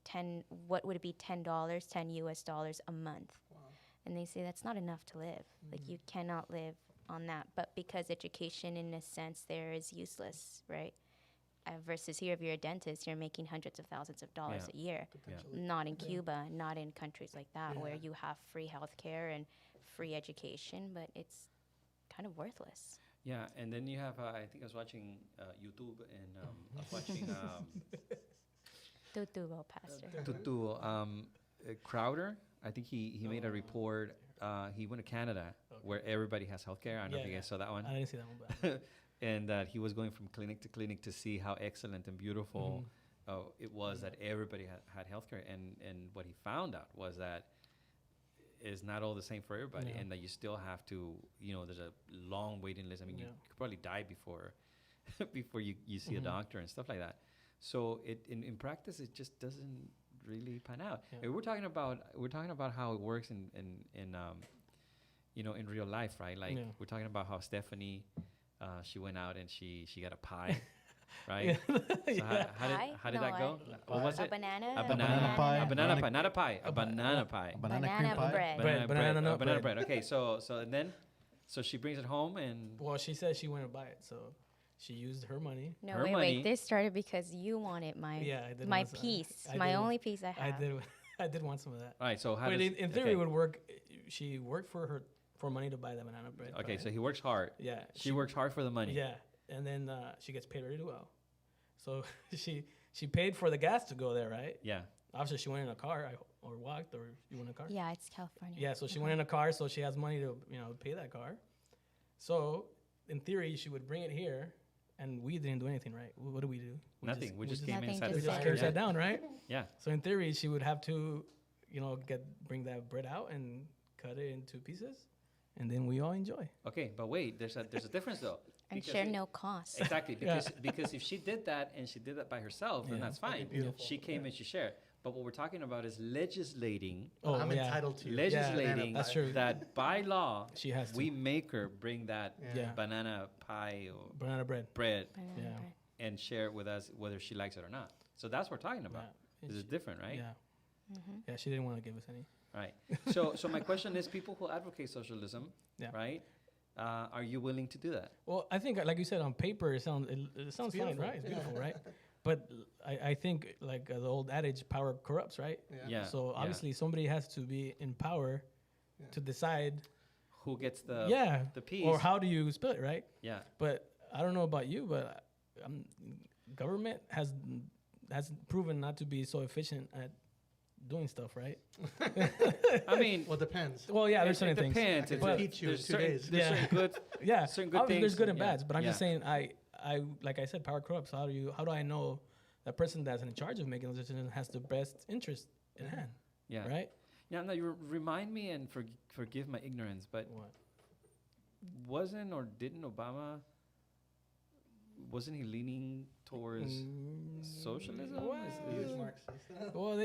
what would it be, $10, 10 US dollars a month. Wow. And they say that's not enough to live. Like, you cannot live on that. But because education, in a sense, there is useless, right? Versus here, if you're a dentist, you're making hundreds of thousands of dollars Yeah. a year. Potentially. Not in Yeah. Cuba, not in countries like that, where Yeah. you have free healthcare and free education, but it's kind of worthless. yeah. And then you have. I think I was watching YouTube, and I was watching Tutubo, Pastor. Tutu Crowder. I think he made a report. He went to Canada, where everybody has healthcare. I don't know if you guys saw that one. I didn't see that one, but And that he was going from clinic to clinic to see how excellent and beautiful it was that everybody had healthcare. And what he found out was that it's not all the same for everybody, Yeah. and that you still have to, there's a long waiting list. I mean, you Yeah. could probably die before before you see a doctor and stuff like that. So in practice, it just doesn't really pan out. Yeah. And we're talking about how it works in in real life, right? Like, Yeah. we're talking about how Stephanie, she went out and she got a pie, right? Yeah. So Yeah. how did No, that go? I- What was A it? banana? A banana banana pie. A banana Banana- pie, not a pie. A banana pie. Banana cream Banana pie. bread. Banana nut banana bread. bread. Okay, so then she brings it home, and Well, she said she went to buy it, so she used her money. No, Her wait, money- wait. This started because you wanted Yeah, I did. my want some- piece, I my did- only piece I I have. did. I did want some of that. all right. So how But does in theory, okay. it would work. She worked for money to buy the banana bread. Okay, right? so he works hard. yeah, She works hard for the money. Yeah, and then she gets paid really well. So she paid for the gas to go there, right? Yeah. Obviously, she went in a car or walked, or you went in a car. Yeah, it's California. Yeah, so she went in a car, so she has money to pay that car. So in theory, she would bring it here, and we didn't do anything, right? What do we do? Nothing. We just came Nothing, in, sat just We just sat came, yeah. sat down, right? Yeah. So in theory, she would have to, bring that bread out and cut it into pieces, and then we all enjoy. Okay, but wait, there's a difference though. And Because share it- no cost. Exactly, Yeah. because if she did that and she did that by herself, then Yeah. that's That'd fine. be beautiful. She came and she shared. But what we're talking about is legislating Oh, I'm yeah. entitled to Legislating that's true. that by law She has to. we make her bring that Yeah. banana pie or Banana bread. bread Banana Yeah. bread. and share it with us whether she likes it or not. So that's what we're talking about. Yeah. This is different, right? Yeah. Mhm. Yeah, she didn't want to give us any. Right. So my question is, people who advocate socialism, Yeah. right? Are you willing to do that? Well, I think, like you said, on paper, it sounds fine, beautiful. right? It's Yeah. beautiful, right? But I think, like the old adage, power corrupts, right? Yeah. So obviously, somebody has to be in power Yeah. to decide, Who gets the the piece? or how do you split it, right? Yeah. But I don't know about you, but government has proven not to be so efficient at doing stuff, right? I mean, Well, it depends. Well, yeah, there's it certain things. depends. I can It's- teach you in there's 2 certain- days. There's Yeah. certain good. Yeah, certain good obviously there's things, good and yeah, bads, but I'm just yeah. saying, I like I said, power corrupts. How do I know that person that's in charge of making those decisions has the best interest in hand, Yeah. right? Yeah. No, you remind me, and forgive my ignorance, but What? wasn't or didn't Obama? Wasn't he leaning towards socialism? What? Is- Huge is- Marxist. Well,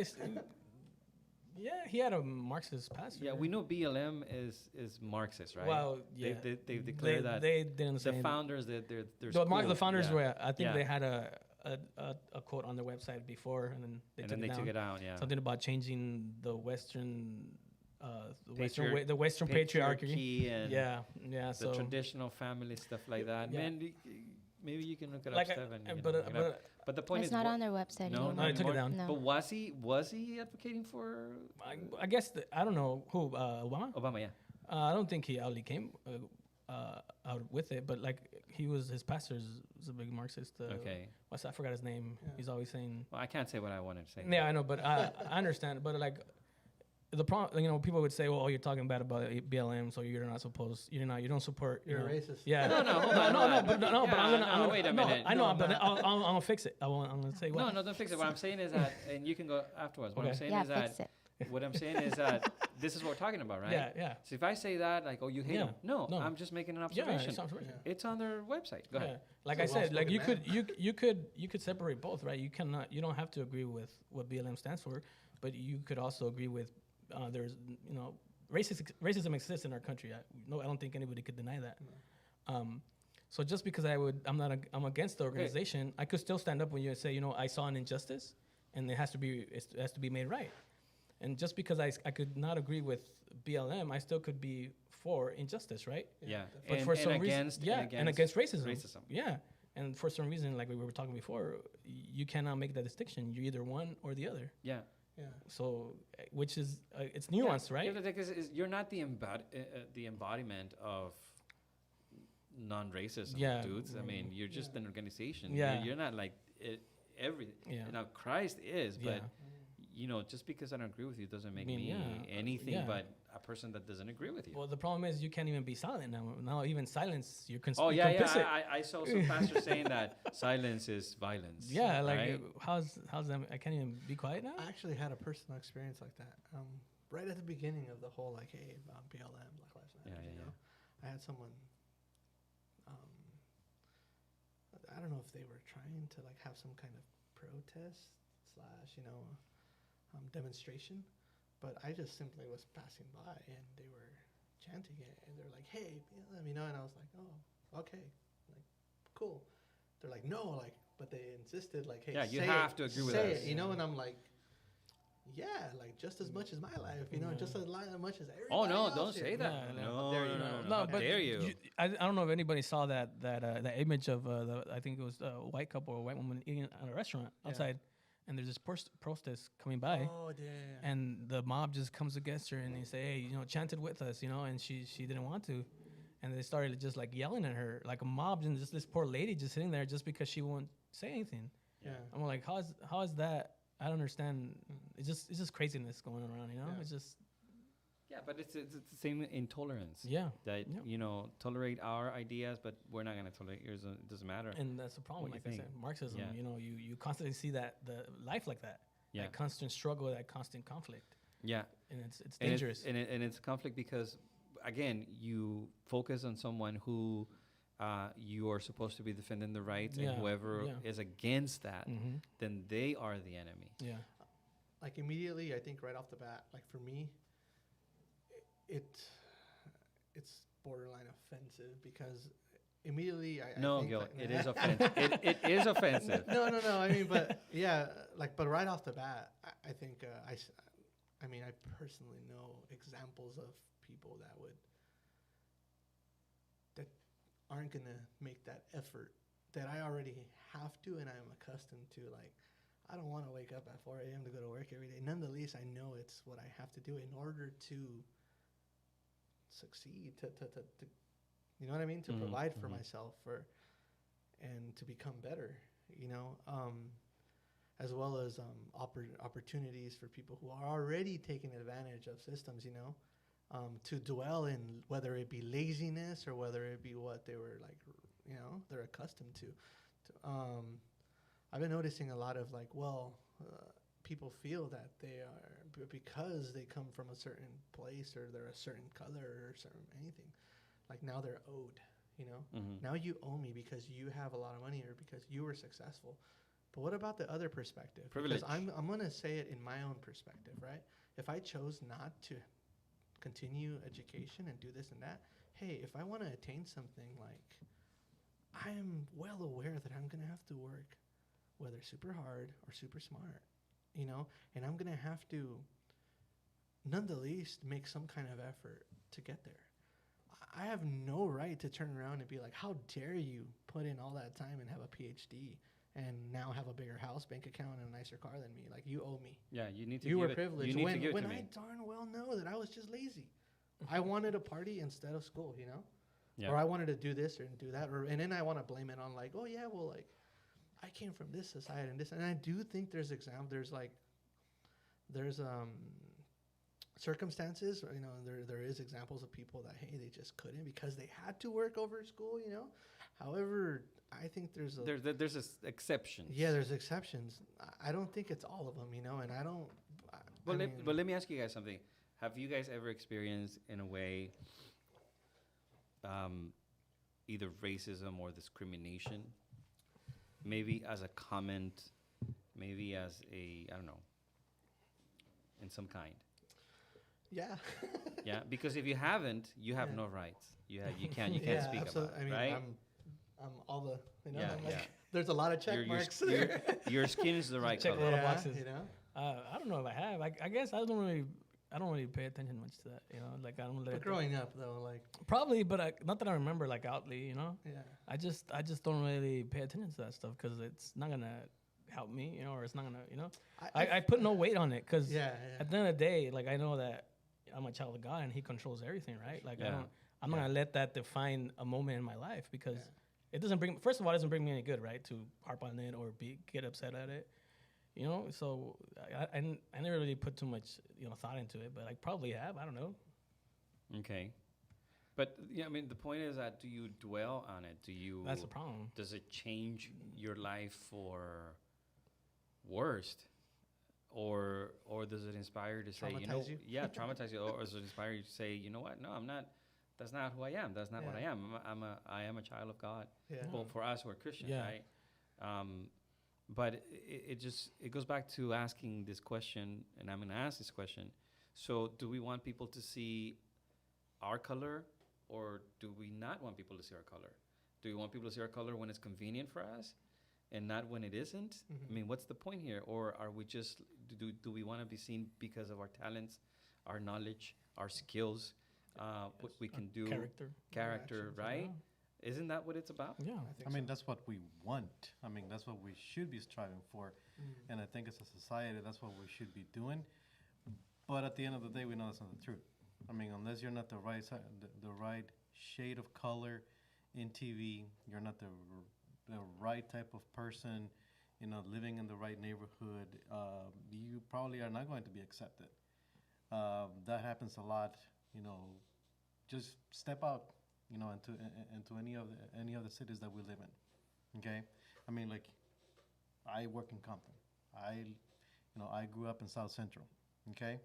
Yeah, he had a Marxist pastor. Yeah, we know BLM is Marxist, right? Well, yeah. They've declared that they didn't say the anything. founders they're The founders yeah. were. I think Yeah. they had a quote on their website before, and then they and took then it they down. took it out. Yeah, Something about changing the Western, Patriarch- the Western patriarchy. and Yeah. the So traditional family stuff like that. Yeah. Man, maybe you can look it up, like, Stephen. you can but look it up. But the point It's is, not what- on their website no, anymore. No, I took it anymore. down. No. But was he advocating for I guess I don't know who Obama. Obama? Yeah. I don't think he outly came out with it, but like his pastor is a big Marxist. Okay. I forgot his name. Yeah. He's always saying. Well, I can't say what I wanted to say. Yeah, I know, but I understand. But like the problem, people would say, "Well, you're talking bad about BLM, so you're not supposed. You don't support. You're know." racist. Yeah. No, hold no, on, no, hold no, on. but no, but Yeah, I'm gonna wait a no, minute. I know, No, but not- I'm gonna fix it. I'm gonna say what. No, don't fix it. What I'm saying is that, and you can go afterwards. What I'm Okay. saying Yeah, is that fix it. what I'm saying is that this is what we're talking about, right? Yeah. So if I say that, like, oh, you hate Yeah. them, no, No. I'm just making an Yeah, observation. it's observation. Yeah. It's on their website. Go ahead. Like It's I a said, like well-spoken you could separate both, right? You don't have to agree with what BLM stands for, but you could also agree with there's racism exists in our country. I don't think anybody could deny that. So just because I'm against the organization, I could still stand up when you say, I saw an injustice, and it has to be made right. And just because I could not agree with BLM, I still could be for injustice, right? Yeah. But and, for and some against, reason, and against racism. Racism. Yeah, and for some reason, like we were talking before, you cannot make that distinction. You're either one or the other. Yeah. Yeah. So, which is it's nuanced, right? Yeah, the thing is you're not the embodiment of non-racism, Yeah. dudes. I mean, you're just an organization. Yeah. You're not like everything. Yeah. Now, Christ is, Yeah. but just because I don't agree with you doesn't make I mean, me yeah. anything Yeah. but a person that doesn't agree with you. Well, the problem is you can't even be silent now. Now even silence, you're Oh you're yeah, complicit. I saw some pastors saying that silence is violence. Yeah, like right? how's that? I can't even be quiet now. I actually had a personal experience like that. Right at the beginning of the whole BLM, Black Lives Matter. Yeah. I had someone. I don't know if they were trying to have some kind of protest / demonstration, but I just simply was passing by and they were chanting it and they're like, "Hey, BLM," and I was like, "Oh, okay, cool." They're like, "No, but they insisted, "Hey, Yeah, you say have it, to agree with say us." it," and I'm like, "Yeah, just as much as my life, just as much as everybody." Oh no, else don't here." say that. Yeah, No, dare you. no, how but dare you? I don't know if anybody saw that image of I think it was a white couple or a white woman eating at a restaurant outside, and there's this protest coming by. Oh, yeah. And the mob just comes against her and they say, "Hey, chanted with us," and she didn't want to, and they started just yelling at her like a mob, and just this poor lady just sitting there just because she won't say anything. Yeah. I'm like, how is that? I don't understand. It's just craziness going around, Yeah. It's just Yeah, but it's the same intolerance. yeah. That Yeah. tolerate our ideas, but we're not gonna tolerate yours. It doesn't matter. And that's the problem. What Like you I think? said, Marxism. Yeah. You constantly see the life like that. Yeah. That constant struggle, that constant conflict, Yeah, and it's And dangerous. and it's conflict because, again, you focus on someone who you are supposed to be defending the rights, Yeah, and whoever yeah. is against that, Mm-hmm. then they are the enemy. Yeah. Immediately, I think right off the bat, for me, it's borderline offensive because immediately I No, think Gil, like, it is offensive. It is offensive. No. I mean, but yeah, but right off the bat, I think I personally know examples of people that aren't gonna make that effort that I already have to, and I'm accustomed to. I don't want to wake up at 4 a.m. to go to work every day. Nonetheless, I know it's what I have to do in order to succeed, to you know what I mean, to Mhm, provide for mhm. myself, and to become better, as well as opportunities for people who are already taking advantage of systems, to dwell in whether it be laziness or whether it be what they were they're accustomed to. I've been noticing a lot of people feel that they are because they come from a certain place or they're a certain color or certain anything, now they're owed. Mhm. Now you owe me because you have a lot of money or because you were successful. But what about the other perspective? Privilege. Because I'm going to say it in my own perspective, right? If I chose not to continue education and do this and that, hey, if I want to attain something, like, I am well aware that I'm going to have to work, whether super hard or super smart, you know, and I'm going to have to, none the least, make some kind of effort to get there. I have no right to turn around and be like, how dare you put in all that time and have a PhD and now have a bigger house, bank account, and a nicer car than me? Like, you owe me. Yeah, you need to. You give were it, privileged. You need to give it when to I me. darn well know that I was just lazy. I wanted a party instead of school, you know? Yeah. Or I wanted to do this or do that. And then I want to blame it on, like, oh, yeah, well, like, I came from this society and this. And I do think there's circumstances, you know, there is examples of people that, hey, they just couldn't because they had to work over school, you know? However, I think there's exceptions. Yeah, there's exceptions. I don't think it's all of them, you know, and I don't. But let me ask you guys something. Have you guys ever experienced, in a way, either racism or discrimination? Maybe as a comment, maybe as a, I don't know, in some kind. Yeah. Yeah, because if you haven't, you have no rights. You can't speak absolutely. about it, right? I'm all the, you know, Yeah, I'm like, yeah. there's a lot of check marks. Your skin is the right Check color. a lot of boxes. You know? I don't know if I have. I guess I don't really pay attention much to that. You know, like I don't let But it. growing up though, like, Probably, but not that I remember like outly. You know, yeah. I just don't really pay attention to that stuff because it's not gonna help me. You know, or it's not gonna. You know, I put no weight on it because Yeah. at the end of the day, like I know that I'm a child of God and He controls everything, right? Like Yeah. I'm not gonna let that define a moment in my life because Yeah. it doesn't bring. First of all, it doesn't bring me any good, right? To harp on it or get upset at it. You know, so I never really put too much, you know, thought into it, but I probably have. I don't know. Okay. But, yeah, I mean, the point is that do you dwell on it? That's the problem. Does it change your life for worst? Or does it inspire you to say, you know, Traumatize you? yeah, traumatize you, or does it inspire you to say, you know what, no, I'm not, that's not who I am. That's not what I Yeah. am. I am a child of God. Yeah. Well, for us who are Christians, Yeah. right? But it goes back to asking this question, and I'm going to ask this question. So do we want people to see our color, or do we not want people to see our color? Do we want people to see our color when it's convenient for us and not when it isn't? Mhm. I mean, what's the point here? Or are we just, do we want to be seen because of our talents, our knowledge, our skills, what we can do, Character. Interactions, right? Isn't that what it's about? Yeah. think I mean, so. that's what we want. I mean, that's what we should be striving for. Mm. And I think as a society, that's what we should be doing. But at the end of the day, we know that's not the truth. I mean, unless you're not the right side, the right shade of color in TV, you're not the right type of person, you know, living in the right neighborhood, you probably are not going to be accepted. That happens a lot, you know. Just step out, you know, into any of the cities that we live in. Okay, I mean, like, I work in Compton. I grew up in South Central. Okay,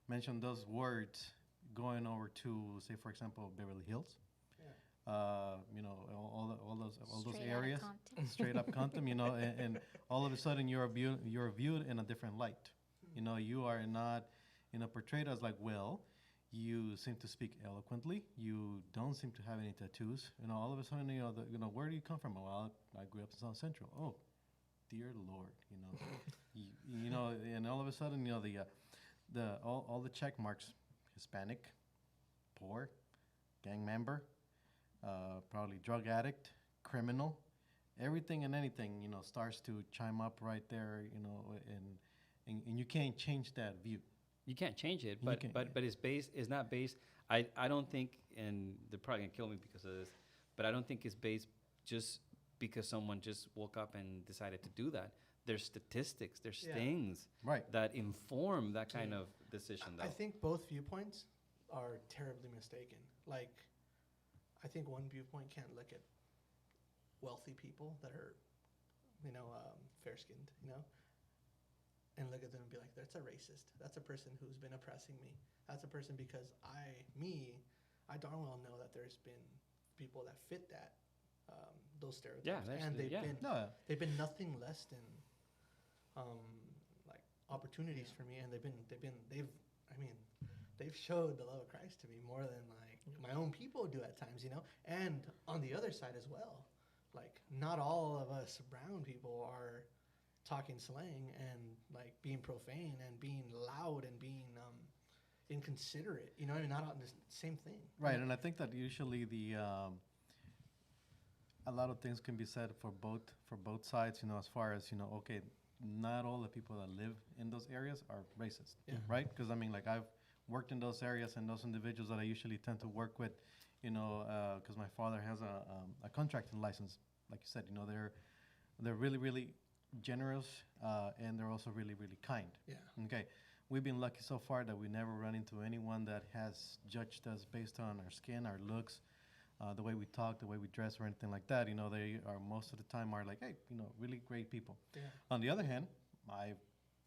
mention those words going over to, say, for example, Beverly Hills. You know, all those Straight outta areas, Compton. straight up Compton. You know, and all of a sudden you're viewed in a different light. You know, you are not, you know, portrayed as like, well, you seem to speak eloquently. You don't seem to have any tattoos. You know, all of a sudden, you know, where do you come from? Well, I grew up in South Central. Oh, dear Lord, you know, you know, and all of a sudden, you know, all the check marks: Hispanic, poor, gang member, probably drug addict, criminal, everything and anything, you know, starts to chime up right there, you know, and you can't change that view. You can't change it, You but can't, but yeah. it's not based. I don't think, and they're probably gonna kill me because of this, but I don't think it's based just because someone just woke up and decided to do that. There's statistics, there's Yeah. things Right. that inform that kind Yeah. of decision, though. I think both viewpoints are terribly mistaken. Like, I think one viewpoint can't look at wealthy people that are, you know, fair-skinned, you know, and look at them and be like, that's a racist. That's a person who's been oppressing me. That's a person because I darn well know that there's been people that fit that those stereotypes, Yeah, that's and the- they've yeah. been No, they've been nothing less than like opportunities for me, and they've showed the love of Christ to me more than like my own people do at times, you know. And on the other side as well, like not all of us brown people are talking slang and like being profane and being loud and being inconsiderate, you know what I mean? Not on the same thing. right, and I think that usually a lot of things can be said for both sides. You know, as far as, you know, okay, not all the people that live in those areas are racist, Yeah. right? Because I mean, like I've worked in those areas, and those individuals that I usually tend to work with, you know, because my father has a contracting license, like you said, you know, they're really really generous, and they're also really really kind. Yeah. Okay, we've been lucky so far that we never run into anyone that has judged us based on our skin, our looks, the way we talk, the way we dress, or anything like that. You know, they are most of the time are like, hey, you know, really great people. Yeah. On the other hand, I've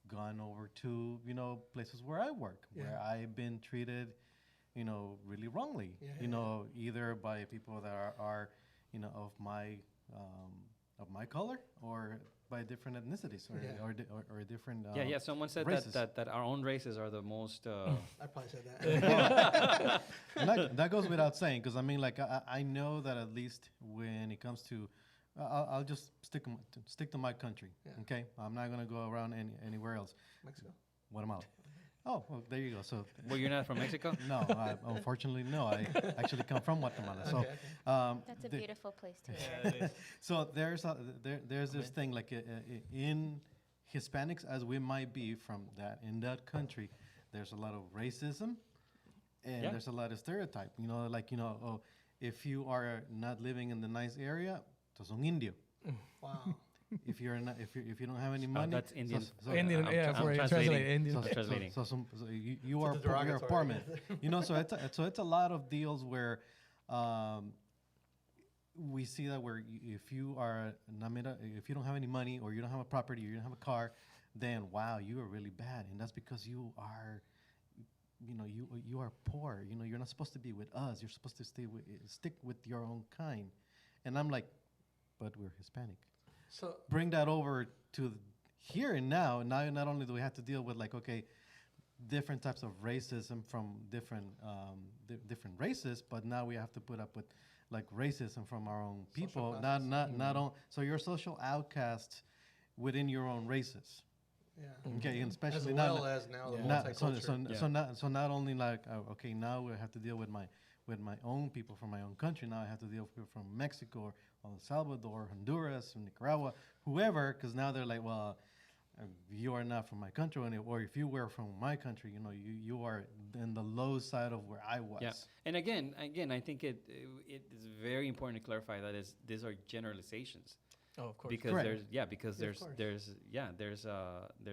gone over to, you know, places where I work, where Yeah. I've been treated, you know, really wrongly. Yeah, You know, either by people that are you know, of my color, or by different ethnicities, or Yeah. or different. Yeah. Someone said races. that our own races are the most. I probably said that. And that goes without saying, because I mean, like I know that at least when it comes to, I'll just stick to my country. Yeah. Okay, I'm not gonna go around anywhere else. Mexico. Guatemala. Oh, well, there you go. So Well, you're not from Mexico. no, unfortunately, no. I actually come from Guatemala. So, Okay. That's a the- beautiful place to Yeah, live. it is. so there's this thing like in Hispanics, as we might be from in that country, there's a lot of racism, and Yeah. there's a lot of stereotype. You know, like, you know, oh, if you are not living in the nice area, sos un indio. Wow. If you don't have any money, That's Indian. Indian, I'm yeah, tra- I'm for translating. translate Indian. I'm translating. So you It's are a you're a derogatory. poor man. You know, so it's a lot of deals where we see that where if you are if you don't have any money, or you don't have a property, or you don't have a car, then wow, you are really bad, and that's because you are, you know, you are poor. You know, you're not supposed to be with us. You're supposed to stick with your own kind. And I'm like, but we're Hispanic. So Bring that over to here and now. Now, not only do we have to deal with, like, okay, different types of racism from different different races, but now we have to put up with like racism from our own Social people. classes. Not on. So you're social outcasts within your own races. yeah. Okay, and As especially well not. as now the Yeah. Not, so, multicultural. so, so not only like okay, now I have to deal with my own people from my own country. Now I have to deal with people from Mexico, or El Salvador, Honduras, or Nicaragua, whoever, because now they're like, well, you are not from my country, or if you were from my country, you know, you are in the low side of where I was. Yeah, and again, I think it is very important to clarify that these are generalizations, Oh, of course. because Correct. there's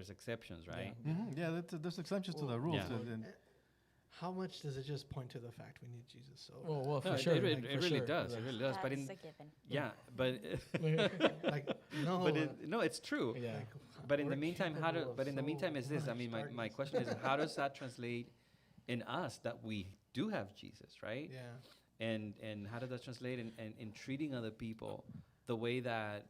exceptions, right? Yeah, there's exceptions to the Well, rules. Yeah. and How much does it just point to the fact we need Jesus? So Well, for No, sure. it like, for really sure. does. Like- It really does. But That's a given. yeah, but like no, no, it's true. Yeah. like, But in the we're meantime, capable of so meantime is this. I much mean, my darkness. question is, how does that translate in us that we do have Jesus, right? Yeah. And how does that translate in treating other people the way that,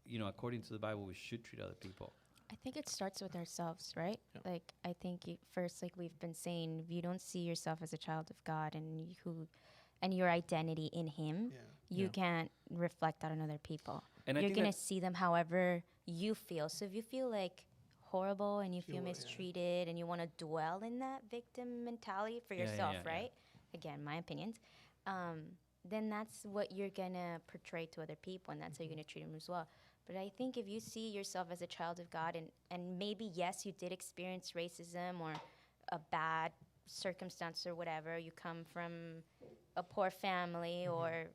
you know, according to the Bible, we should treat other people? I think it starts with ourselves, right? Yeah. Like, I think first, like we've been saying, if you don't see yourself as a child of God and your identity in Him, Yeah. you Yeah. can't reflect that on other people. And I You're think gonna that- see them however you feel. So if you feel like horrible and you feel Feel it, yeah. mistreated and you want to dwell in that victim mentality for Yeah, yeah, yourself, yeah, yeah. right? Again, my opinions. Then that's what you're gonna portray to other people, and that's how you're gonna treat them as well. But I think if you see yourself as a child of God, and maybe yes, you did experience racism or a bad circumstance or whatever, you come from a poor family or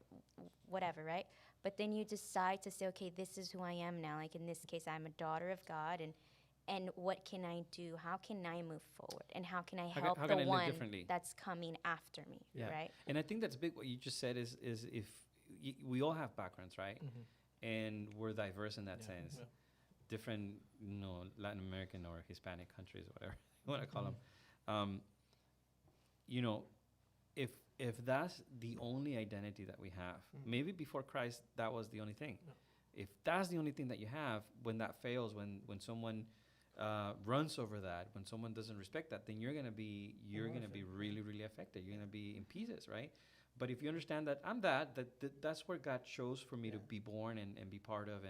whatever, right? But then you decide to say, okay, this is who I am now. Like in this case, I'm a daughter of God, and what can I do? How can I move forward? And how can I How ca- help how the can I live one differently? that's coming after me, Yeah. right? And I think that's big. What you just said is if we all have backgrounds, right? Mhm. And we're diverse in that Yeah, sense. yeah. Different, you know, Latin American or Hispanic countries, whatever you want to call Mhm. them. You know, if if that's the only identity that we have, maybe before Christ that was the only thing. No. If that's the only thing that you have, when that fails, when someone runs over that, when someone doesn't respect that, then you're gonna be really, really affected. You're gonna be in pieces, right? But if you understand that I'm that's where God chose for me to be born and be part of,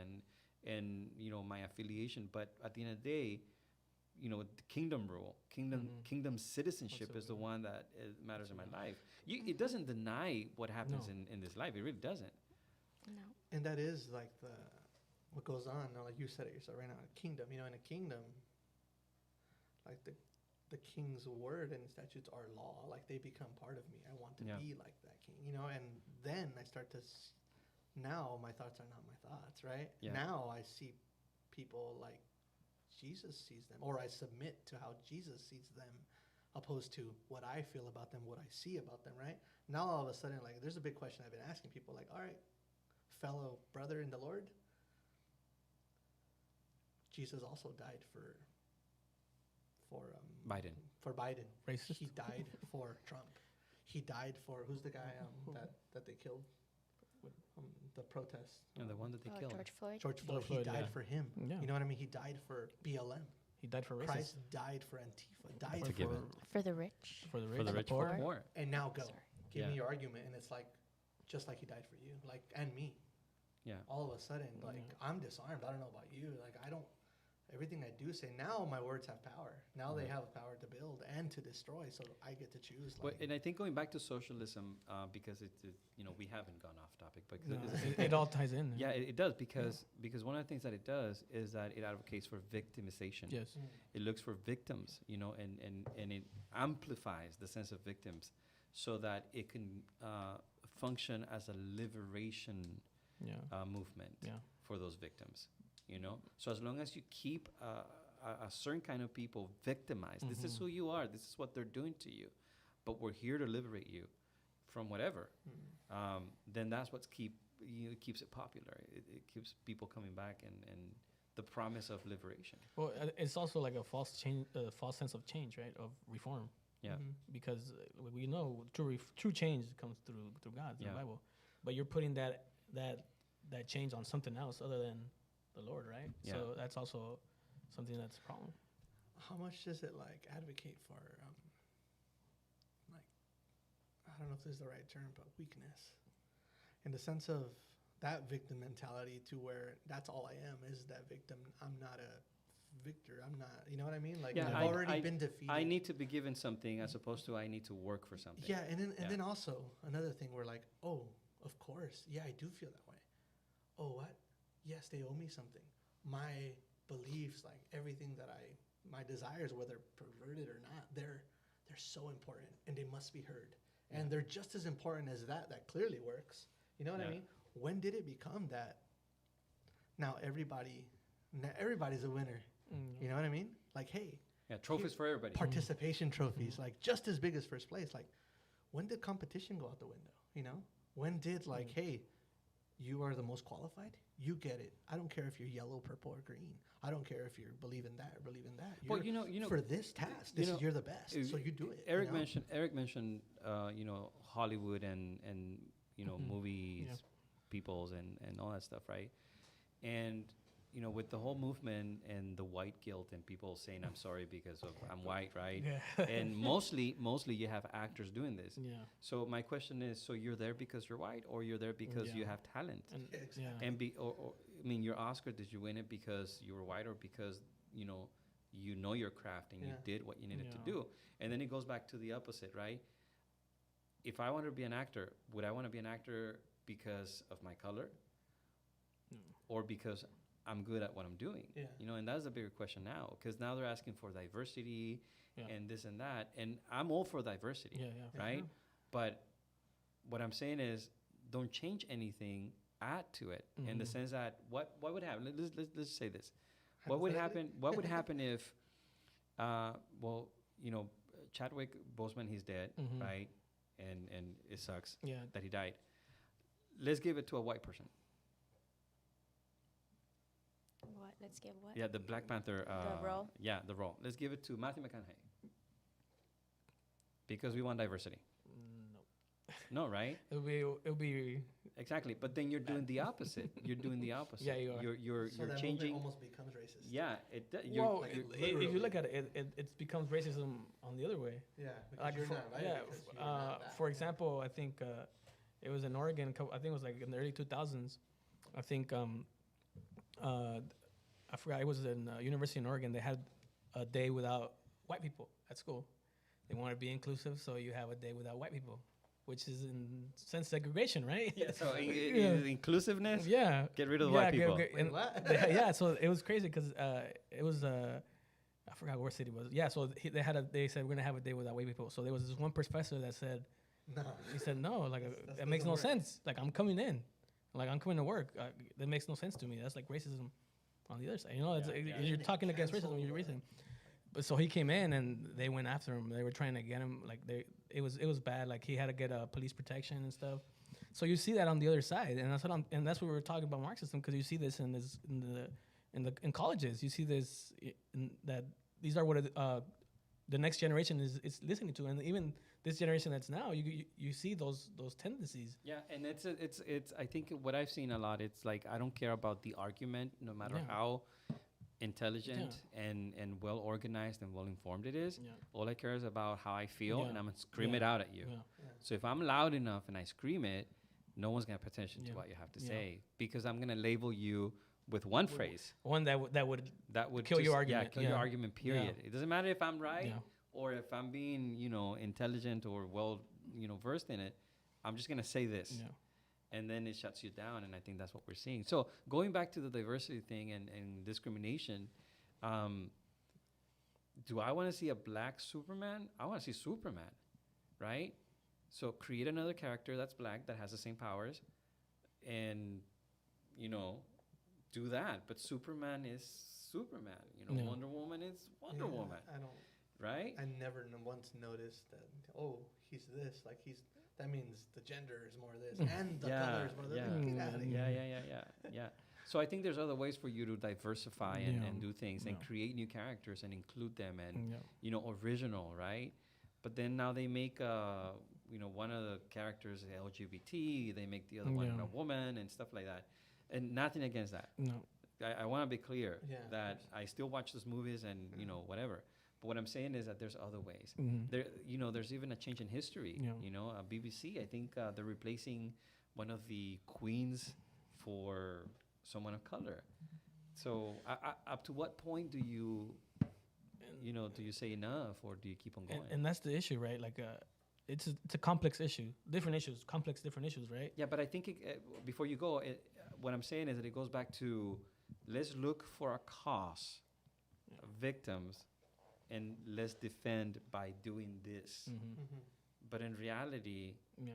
and my affiliation. But at the end of the day, the kingdom rule, kingdom citizenship is the one that matters in my life. It doesn't deny what happens in this life. It really doesn't. No. And that is like what goes on. Now, like you said it yourself right now, a kingdom. In a kingdom, like the king's word and statutes are law. Like they become part of me. I want to be like that king. And then I start to. Now my thoughts are not my thoughts, right? Yeah. Now I see people like Jesus sees them, or I submit to how Jesus sees them, opposed to what I feel about them, what I see about them, right? Now all of a sudden, like, there's a big question I've been asking people, like, all right, fellow brother in the Lord, Jesus also died for Biden. For Biden. Racist. He died for Trump. He died for who's the guy that they killed? The protest. And the one that they killed. George Floyd. George Floyd. He Floyd, died yeah. for him. Yeah. You know what I mean? He died for BLM. He died for racism. Christ died for Antifa. Died Forgive for it. For the rich. For the rich. For the the rich, poor. for the poor. and now go. Sorry. Give me Yeah. your argument, and it's like, just like he died for you, like, and me. Yeah. All of a sudden, like, I'm disarmed. I don't know about you. Like, everything I do say, now my words have power. Now they have power to build and to destroy, so I get to choose. Well, Like, and I think going back to socialism, because we haven't gone off topic, but No, it's- it all ties in. yeah, it does because one of the things that it does is that it advocates for victimization. Yes. It looks for victims, and it amplifies the sense of victims so that it can function as a liberation Yeah. movement Yeah. for those victims. So as long as you keep a certain kind of people victimized, this is who you are, this is what they're doing to you, but we're here to liberate you from whatever, then that's what keeps it popular. It keeps people coming back and the promise of liberation. Well, it's also like a false sense of change, right? Of reform, Yeah. because we know true change comes through God, through Yeah. the Bible. But you're putting that change on something else other than the Lord, right? Yeah. So that's also something that's a problem. how much does it, like, advocate for, like, I don't know if this is the right term, but weakness? In the sense of that victim mentality to where that's all I am is that victim. I'm not a victor. I'm not, you know what I mean? Like, Yeah, I've already been defeated. I need to be given something as opposed to I need to work for something. Yeah, and Yeah. then also another thing, we're like, oh, of course, yeah, I do feel that way. Oh, what? Yes, they owe me something. My beliefs, like everything that my desires, whether perverted or not, they're so important and they must be heard. And they're just as important as that clearly works. You know what I Yeah. mean? When did it become that? Now everybody's a winner. You know what I mean? Like, hey, Yeah, trophies for everybody. participation trophies, like just as big as first place. Like, when did competition go out the window? When did, like, hey, you are the most qualified, you get it. I don't care if you're yellow, purple, or green. I don't care if you believe in that or believe in that. Well, you know, for this task, you're the best, so you do it. Eric mentioned Hollywood and movies, Yeah. peoples and all that stuff, right? And with the whole movement and the white guilt and people saying I'm sorry because of I'm white, right? Yeah. And mostly you have actors doing this. Yeah. So my question is, so you're there because you're white, or you're there because you Yeah. have talent? And Exactly. yeah. And your Oscar, did you win it because you were white or because you know your craft and you Yeah. did what you needed to Yeah. do? And then it goes back to the opposite, right? If I wanted to be an actor, would I want to be an actor because of my color, No. or because I'm good at what I'm doing? Yeah. And that's a bigger question now, because now they're asking for diversity Yeah. and this and that, and I'm all for diversity, Yeah. Yeah. right? But what I'm saying is, don't change anything. Add to it in the Mhm. sense that what would happen? Let's say this. What would happen? What would happen if, Chadwick Boseman, he's dead, Mhm. right? And it sucks Yeah. that he died. Let's give it to a white person. What? Let's get what? Yeah, the Black Panther. role? Yeah, the role. Let's give it to Matthew McConaughey. Because we want diversity. No. No, right? It'll be Exactly. But then you're doing the opposite. You're doing the opposite. Yeah, you are. You're So that changing. movement almost becomes racist. Yeah, you're, well, like you're, it- if you literally. look at it, it becomes racism on the other way. Yeah, because Like you're for, not right. yeah, because you're not that. for example, I think it was in Oregon. I think it was like in the early 2000s. I think I forgot. It was in University in Oregon. They had a day without white people at school. They wanted to be inclusive, so you have a day without white people, which is in sense segregation, right? yeah, so Yeah. inclusiveness, Yeah. get rid of the Yeah, white people. Wait, and what? yeah, so it was crazy because it was I forgot what city it was. Yeah, so they said we're gonna have a day without white people. So there was this one professor that said, No. he said no, like That's it makes no doesn't work. sense. Like I'm coming in, like I'm coming to work. That makes no sense to me. That's like racism on the other side. You know, it's, you're talking against racism. You're racism. But so he came in and they went after him. They were trying to get him. Like it was bad. Like he had to get police protection and stuff. So you see that on the other side, and that's what we were talking about Marxism, because you see this in colleges. You see this that these are what the next generation is listening to, and even this generation that's now, you see those tendencies. Yeah, and it's I think what I've seen a lot, it's like I don't care about the argument, no matter Yeah. how intelligent and well organized and well informed it is. Yeah. All I care is about how I feel, Yeah. and I'm gonna scream Yeah. it out at you. Yeah. Yeah. So if I'm loud enough and I scream it, no one's gonna pay attention Yeah. to what you have to Yeah. say, because I'm gonna label you with one phrase One that would that would kill your just- argument. Yeah, kill your Yeah. argument. Period. It doesn't matter if I'm right Yeah. or if I'm being, intelligent or well, versed in it. I'm just gonna say this, Yeah. and then it shuts you down. And I think that's what we're seeing. So going back to the diversity thing and discrimination, do I want to see a black Superman? I want to see Superman, right? So create another character that's black that has the same powers, and do that. But Superman is Superman. Yeah. Wonder Woman is Wonder Yeah, Woman, I don't. right? I never once noticed that. Oh, he's this. Like that means the gender is more this, and the color is more this. yeah. Get out of Yeah, here. yeah. So I think there's other ways for you to diversify and, Yeah. and do things and Yeah. create new characters and include them and Yeah. original, right? But then now they make one of the characters LGBT, they make the other one Yeah. a woman and stuff like that. And nothing against that. No. I want to be clear Yeah, of that course. I still watch those movies and whatever. But what I'm saying is that there's other ways. Mhm. There's even a change in history. Yeah. BBC, I think they're replacing one of the queens for someone of color. So up to what point do you say enough, or do you keep on going? And that's the issue, right? Like it's a complex issue, different issues, right? Yeah, but I think before you go, what I'm saying is that it goes back to let's look for a cause, victims, and let's defend by doing this. Mm-hmm. Mhm. But in reality, Yeah.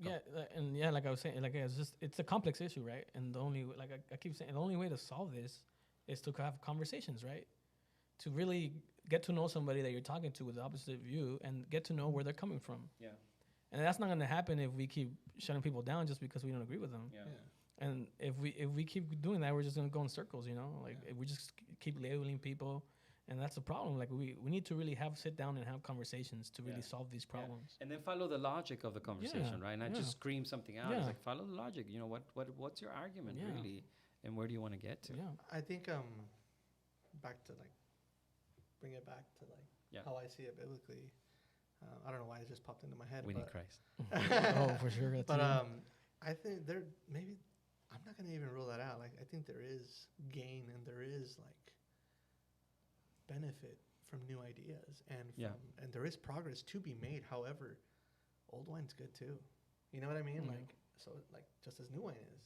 com- Like I was saying, like it's a complex issue, right? And the only like I keep saying, the only way to solve this is to have conversations, right? To really get to know somebody that you're talking to with the opposite view and get to know where they're coming from. Yeah. And that's not going to happen if we keep shutting people down just because we don't agree with them. Yeah. Yeah. And if we keep doing that, we're just going to go in circles, Like if we just keep labeling people, and that's the problem. Like we need to really sit down and have conversations to really Yeah. solve these problems. And then follow the logic of the conversation, right? Not yeah. just scream something out. Yeah. It's like follow the logic. What's your argument Yeah. really, and where do you want to get to? Yeah. I think back to bring it back to Yeah. how I see it biblically. I don't know why it just popped into my head. We need but Christ. Oh, for sure. That's But it. I think maybe I'm not gonna even rule that out. Like I think there is gain and there is benefit from new ideas and Yeah. and there is progress to be made. However, old wine's good too. You know what I mean? Yeah. Just as new wine is.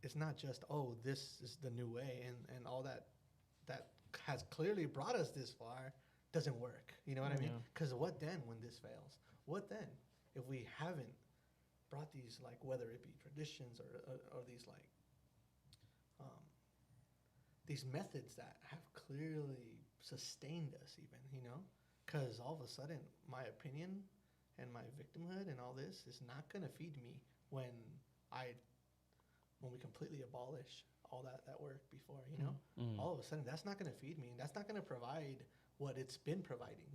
It's not just this is the new way and all that has clearly brought us this far doesn't work. You know what I mean? Yeah. Because what then when this fails? What then if we haven't brought these whether it be traditions or these methods that have clearly sustained us even, because all of a sudden my opinion and my victimhood and all this is not going to feed me when we completely abolish all that work before, Mm. all of a sudden that's not going to feed me and that's not going to provide what it's been providing,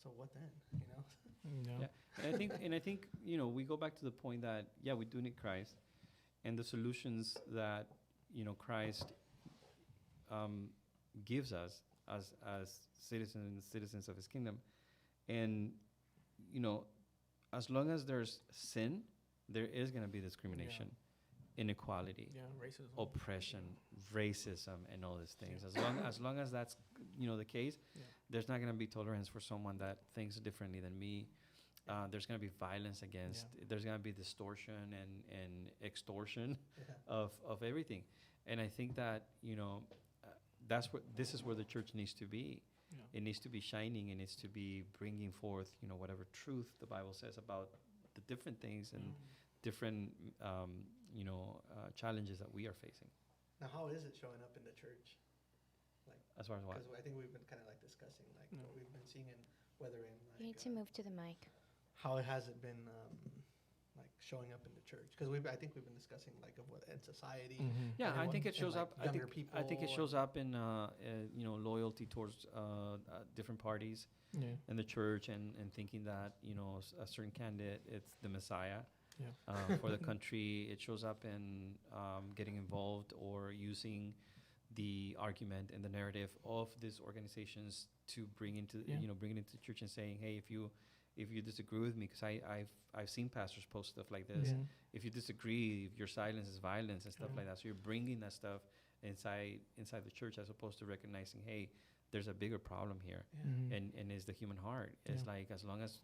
So what then? You know. Yeah. Yeah. And I think, we go back to the point that, yeah, we do need Christ, and the solutions that, Christ gives us as citizens of his kingdom. And, as long as there's sin, there is going to be discrimination, inequality, Yeah, racism. oppression, racism, and all these things. As long as that's the case, Yeah. there's not going to be tolerance for someone that thinks differently than me. There's going to be violence against. There's going to be distortion and extortion Yeah. of everything. And I think that this is where the church needs to be. Yeah. It needs to be shining. It needs to be bringing forth whatever truth the Bible says about the different things and different challenges that we are facing. Now, how is it showing up in the church? Like, As far as what? because I think we've been kind of like discussing like Yeah. what we've been seeing in whether in You need like to move to the mic. how it has it been like showing up in the church, because I think we've been discussing like of what in society. Mhm. Yeah, I everyone- think it and, shows like, up. I younger think I think it people shows up in loyalty towards different parties Yeah. in the church, and thinking that a certain candidate it's the Messiah Yeah. for the country. It shows up in getting involved or using the argument and the narrative of these organizations to bring into bring it into church and saying, hey, if you disagree with me, because I've seen pastors post stuff like this. Mhm. If you disagree, if your silence is violence and stuff Yeah. like that. So you're bringing that stuff inside the church, as opposed to recognizing, hey, there's a bigger problem here, Yeah. Mhm. and it's the human heart. It's Yeah. like, as long as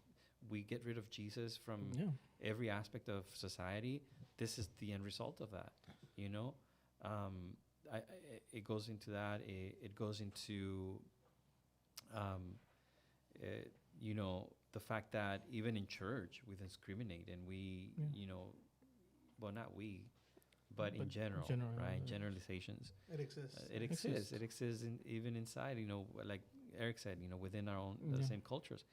we get rid of Jesus from Yeah. every aspect of society, this is the end result of that. It goes into that. It goes into the fact that even in church we discriminate, and we well, not we, but in But general, right? yeah. Generalizations. It exists. It exists. It exists even inside, like Eric said, within our own the Yeah. same cultures.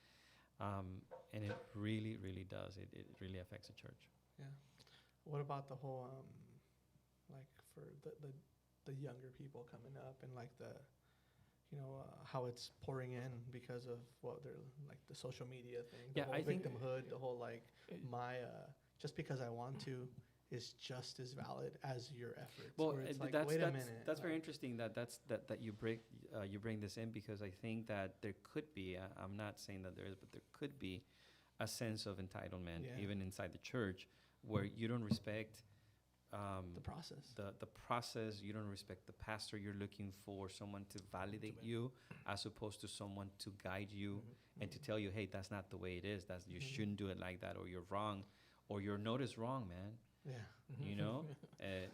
And it really, really does. It really affects the church. Yeah. What about the whole like for the younger people coming up, and like the how it's pouring in because of what they're like the social media thing, the Yeah, whole I think- victimhood, the whole like It- my just because I want to is just as valid as your efforts. Well, where it's like, that's wait a minute, that's very like, interesting that you bring this in, because I think that there could be. I'm not saying that there is, but there could be a sense of entitlement Yeah. even inside the church, where you don't respect the process. the process. You don't respect the pastor. You're looking for someone to validate you, as opposed to someone to guide you and to tell you, hey, that's not the way it is. That's you Mhm. shouldn't do it like that, or you're wrong, or your note is wrong, man. Yeah.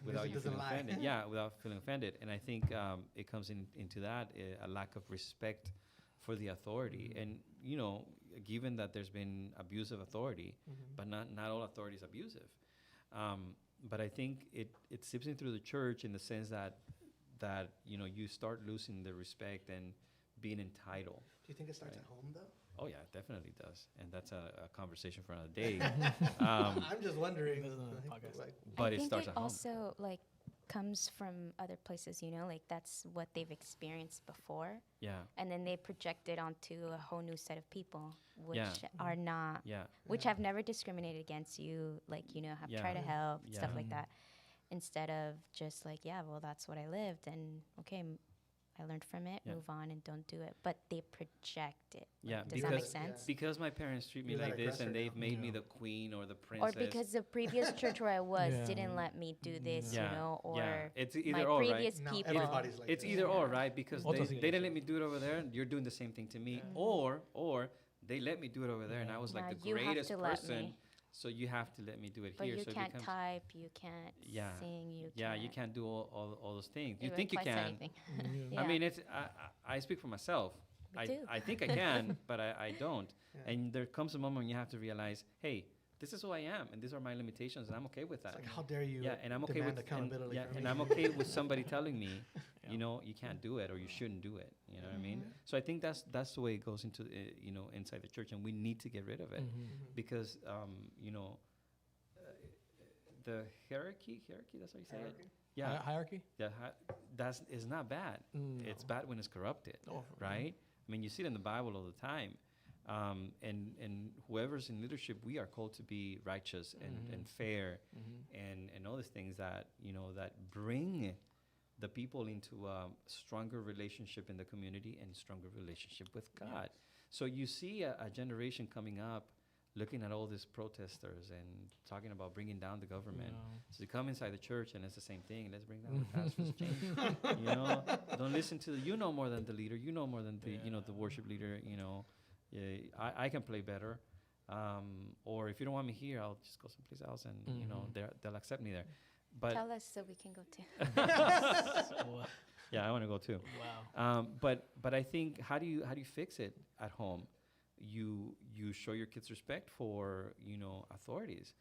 Without you doesn't feeling lie. offended. Yeah, without feeling offended. And I think it comes into that, a lack of respect for the authority. And, given that there's been abuse of authority, Mhm. but not all authority is abusive. But I think it seeps in through the church in the sense that you start losing the respect and being entitled. Do you think it starts Right. at home though? Oh, yeah, it definitely does. And that's a conversation for another day. I'm just wondering. This is a like, podcast. like, But I it think starts it at home. also like comes from other places, like that's what they've experienced before, Yeah, and then they project it onto a whole new set of people, which Yeah. are not, yeah. which Yeah. have never discriminated against you, like have Yeah. tried to help, stuff Yeah. like that, instead of just like, yeah, well, that's what I lived, and okay, I learned from it, Yeah. move on, and don't do it. But they project it. Yeah, Does that make because sense? because my parents treat me You're that like this, and aggressor they've now. made me Yeah. the queen or the princess. Or because the previous church where I was Yeah. didn't let me do this, Yeah. or yeah, it's my either or, right? previous now people. everybody's like It's this. either or, Yeah. right? Because Otros they iglesias. didn't let me do it over there, and you're doing the same thing to me, Yeah. or they let me do it over there, and I was like Now the you have greatest to let person. me. So you have to let me do it But here. you So it can't becomes, type, you can't Yeah. sing, you yeah, can't. you can't do all those things. You even think you twice can. anything. Yeah. I Yeah. mean, I speak for myself. Me too. I think I can, but I don't. Yeah. And there comes a moment when you have to realize, hey, this is who I am, and these are my limitations, and I'm okay with It's that. like, how dare you Yeah, and I'm okay demand with accountability from and me? I'm okay with somebody telling me, Yeah. you can't do it or you shouldn't do it. You know what I mean? Mhm. So I think that's the way it goes into inside the church, and we need to get rid of it Mhm. Mhm. because the hierarchy. That's how you say it. Hierarchy? Yeah, Hierarchy? that's is not bad. Mm, It's no. bad when it's corrupted, Oh, right? I mean, you see it in the Bible all the time. And whoever's in leadership, we are called to be righteous and fair and all these things that, that bring the people into a stronger relationship in the community and stronger relationship with God. So you see a generation coming up looking at all these protesters and talking about bringing down the government. So you come inside the church and it's the same thing. Let's bring down the pastor's chain. Don't listen to more than the leader. You know more than the the worship leader. I can play better. Or if you don't want me here, I'll just go someplace else, and they'll accept me there. But tell us so we can go too. yeah, I want to go too. Wow. But I think how do you fix it at home? You show your kids respect for authorities.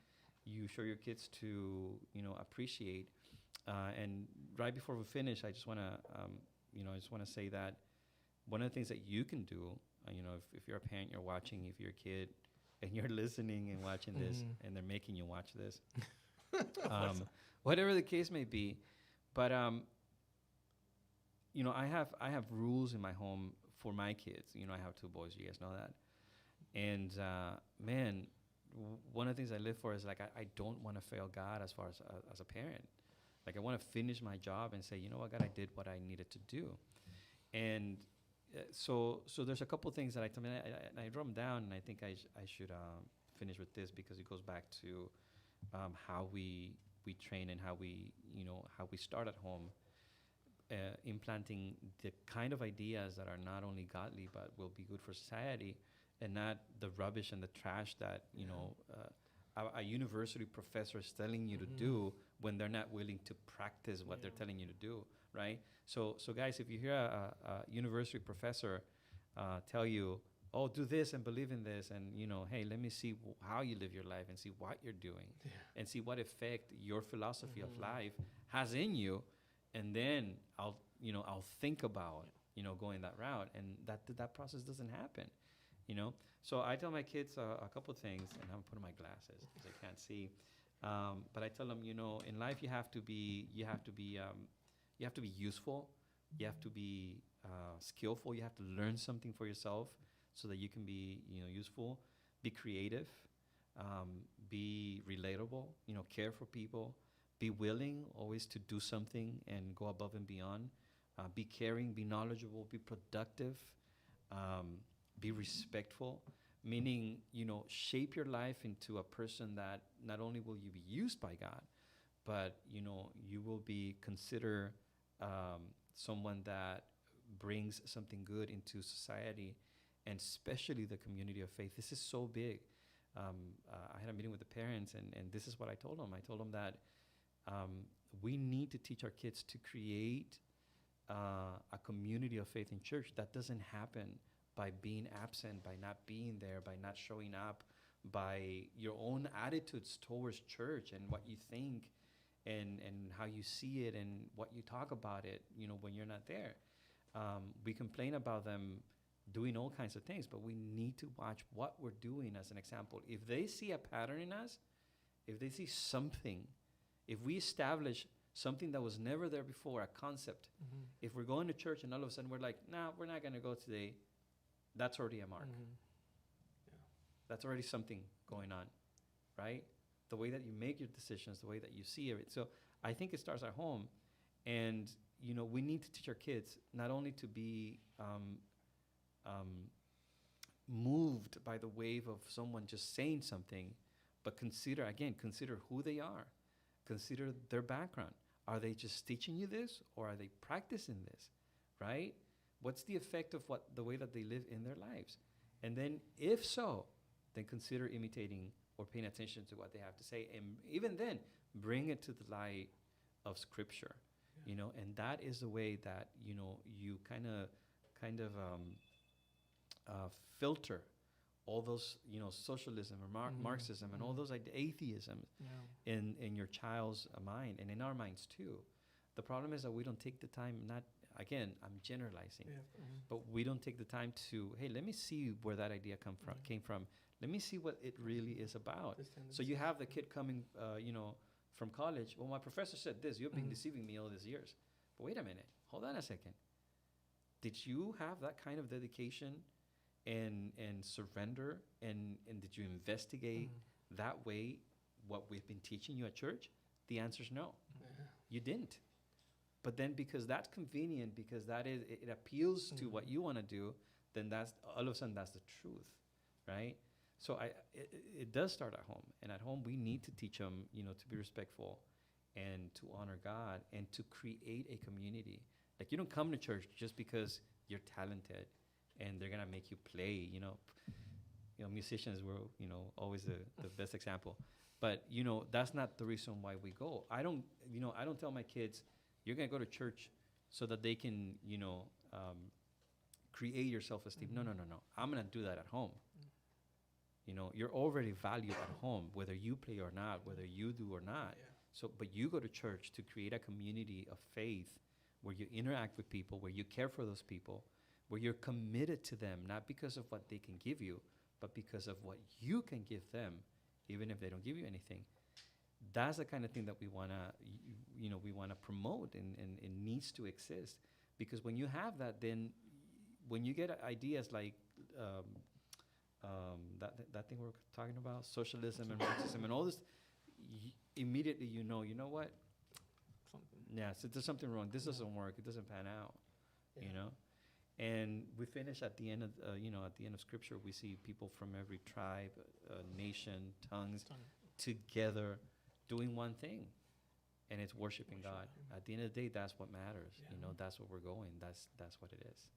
You show your kids to appreciate. And right before we finish, I just want to say that one of the things that you can do, if you're a parent, you're watching, if you're a kid, and you're listening and watching this, and they're making you watch this, whatever the case may be, but I have rules in my home for my kids. I have 2 boys. You guys know that. And man, one of the things I live for is like I don't want to fail God as far as a parent. Like I want to finish my job and say, you know what, God, I did what I needed to do. And so there's a couple things that I wrote them down, and I think I should finish with this because it goes back to how we train and how we start at home, implanting the kind of ideas that are not only godly but will be good for society, and not the rubbish and the trash that a university professor is telling you to do when they're not willing to practice what they're telling you to do, right? So guys, if you hear a university professor tell you, oh, do this and believe in this, and hey, let me see how you live your life and see what you're doing, and see what effect your philosophy of life has in you, and then I'll think about going that route, and that process doesn't happen. So I tell my kids a couple things, and I'm putting my glasses because I can't see. But I tell them, in life you have to be useful, you have to be skillful, you have to learn something for yourself so that you can be useful. Be creative, be relatable, care for people, be willing always to do something and go above and beyond. Be caring, be knowledgeable, be productive. Be respectful, meaning, shape your life into a person that not only will you be used by God, but, you will be considered someone that brings something good into society, and especially the community of faith. This is so big. I had a meeting with the parents, and this is what I told them. I told them that we need to teach our kids to create a community of faith in church. That doesn't happen by being absent, by not being there, by not showing up, by your own attitudes towards church and what you think and how you see it and what you talk about it, when you're not there. We complain about them doing all kinds of things, but we need to watch what we're doing as an example. If they see a pattern in us, if they see something, if we establish something that was never there before, a concept, if we're going to church and all of a sudden we're like, nah, we're not going to go today, that's already a mark. That's already something going on, right? The way that you make your decisions, the way that you see it. So I think it starts at home. And, we need to teach our kids not only to be moved by the wave of someone just saying something, but consider who they are. Consider their background. Are they just teaching you this, or are they practicing this, right? What's the effect of the way that they live in their lives? And then, if so, then consider imitating or paying attention to what they have to say. And even then, bring it to the light of Scripture, and that is the way that, you kind of filter all those, socialism or Marxism and all those atheisms in your child's mind and in our minds too. The problem is that we don't take the time, again, I'm generalizing, but we don't take the time to, hey, let me see where that idea came from. Let me see what it really is about. So you have the kid coming, from college. Well, my professor said this. You've been deceiving me all these years. But wait a minute. Hold on a second. Did you have that kind of dedication and surrender, and did you investigate that way what we've been teaching you at church? The answer is no. Yeah. You didn't. But then because that's convenient, because that is it appeals to what you want to do, then that's all of a sudden that's the truth, right? So it does start at home, and at home we need to teach them, to be respectful, and to honor God, and to create a community. Like, you don't come to church just because you're talented, and they're gonna make you play. Musicians were always the best example, but that's not the reason why we go. I don't tell my kids, you're gonna go to church so that they can create your self-esteem. No. I'm gonna do that at home. You're already valued at home, whether you play or not, whether you do or not. Yeah. So, but you go to church to create a community of faith where you interact with people, where you care for those people, where you're committed to them, not because of what they can give you, but because of what you can give them, even if they don't give you anything. That's the kind of thing that we wanna promote, and it needs to exist. Because when you have that, then when you get ideas like that thing we're talking about, socialism and Marxism and all this, immediately you know what? Yeah, so there's something wrong. This doesn't work. It doesn't pan out. Yeah. And we finish at the end of at the end of Scripture, we see people from every tribe, nation, tongues, together doing one thing, and it's worshiping God. At the end of the day, that's what matters. Yeah. That's what we're going. That's what it is.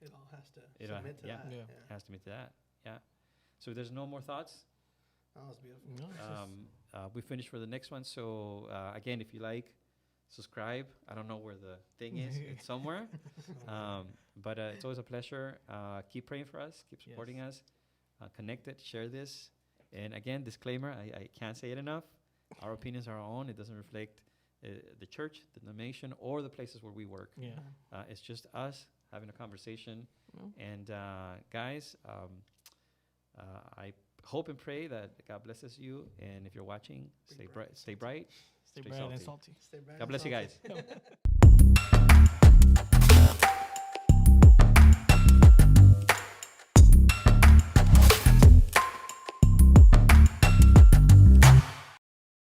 It all has to It all- submit to yeah. that. Yeah. It has to be to that. Yeah. So there's no more thoughts. That was beautiful. No, it's just- We finished for the next one. So again, if you like, subscribe. I don't know where the thing is. It's somewhere. But it's always a pleasure. Keep praying for us. Keep supporting us. Connect it. Share this. And again, disclaimer, I can't say it enough. Our opinions are our own. It doesn't reflect the church, the denomination, or the places where we work. Yeah. It's just us having a conversation. Well, And guys, I hope and pray that God blesses you. And if you're watching, Big stay bright. bright, stay bright. stay Stay bright and salty. salty. Stay bright God and bless you salty. guys.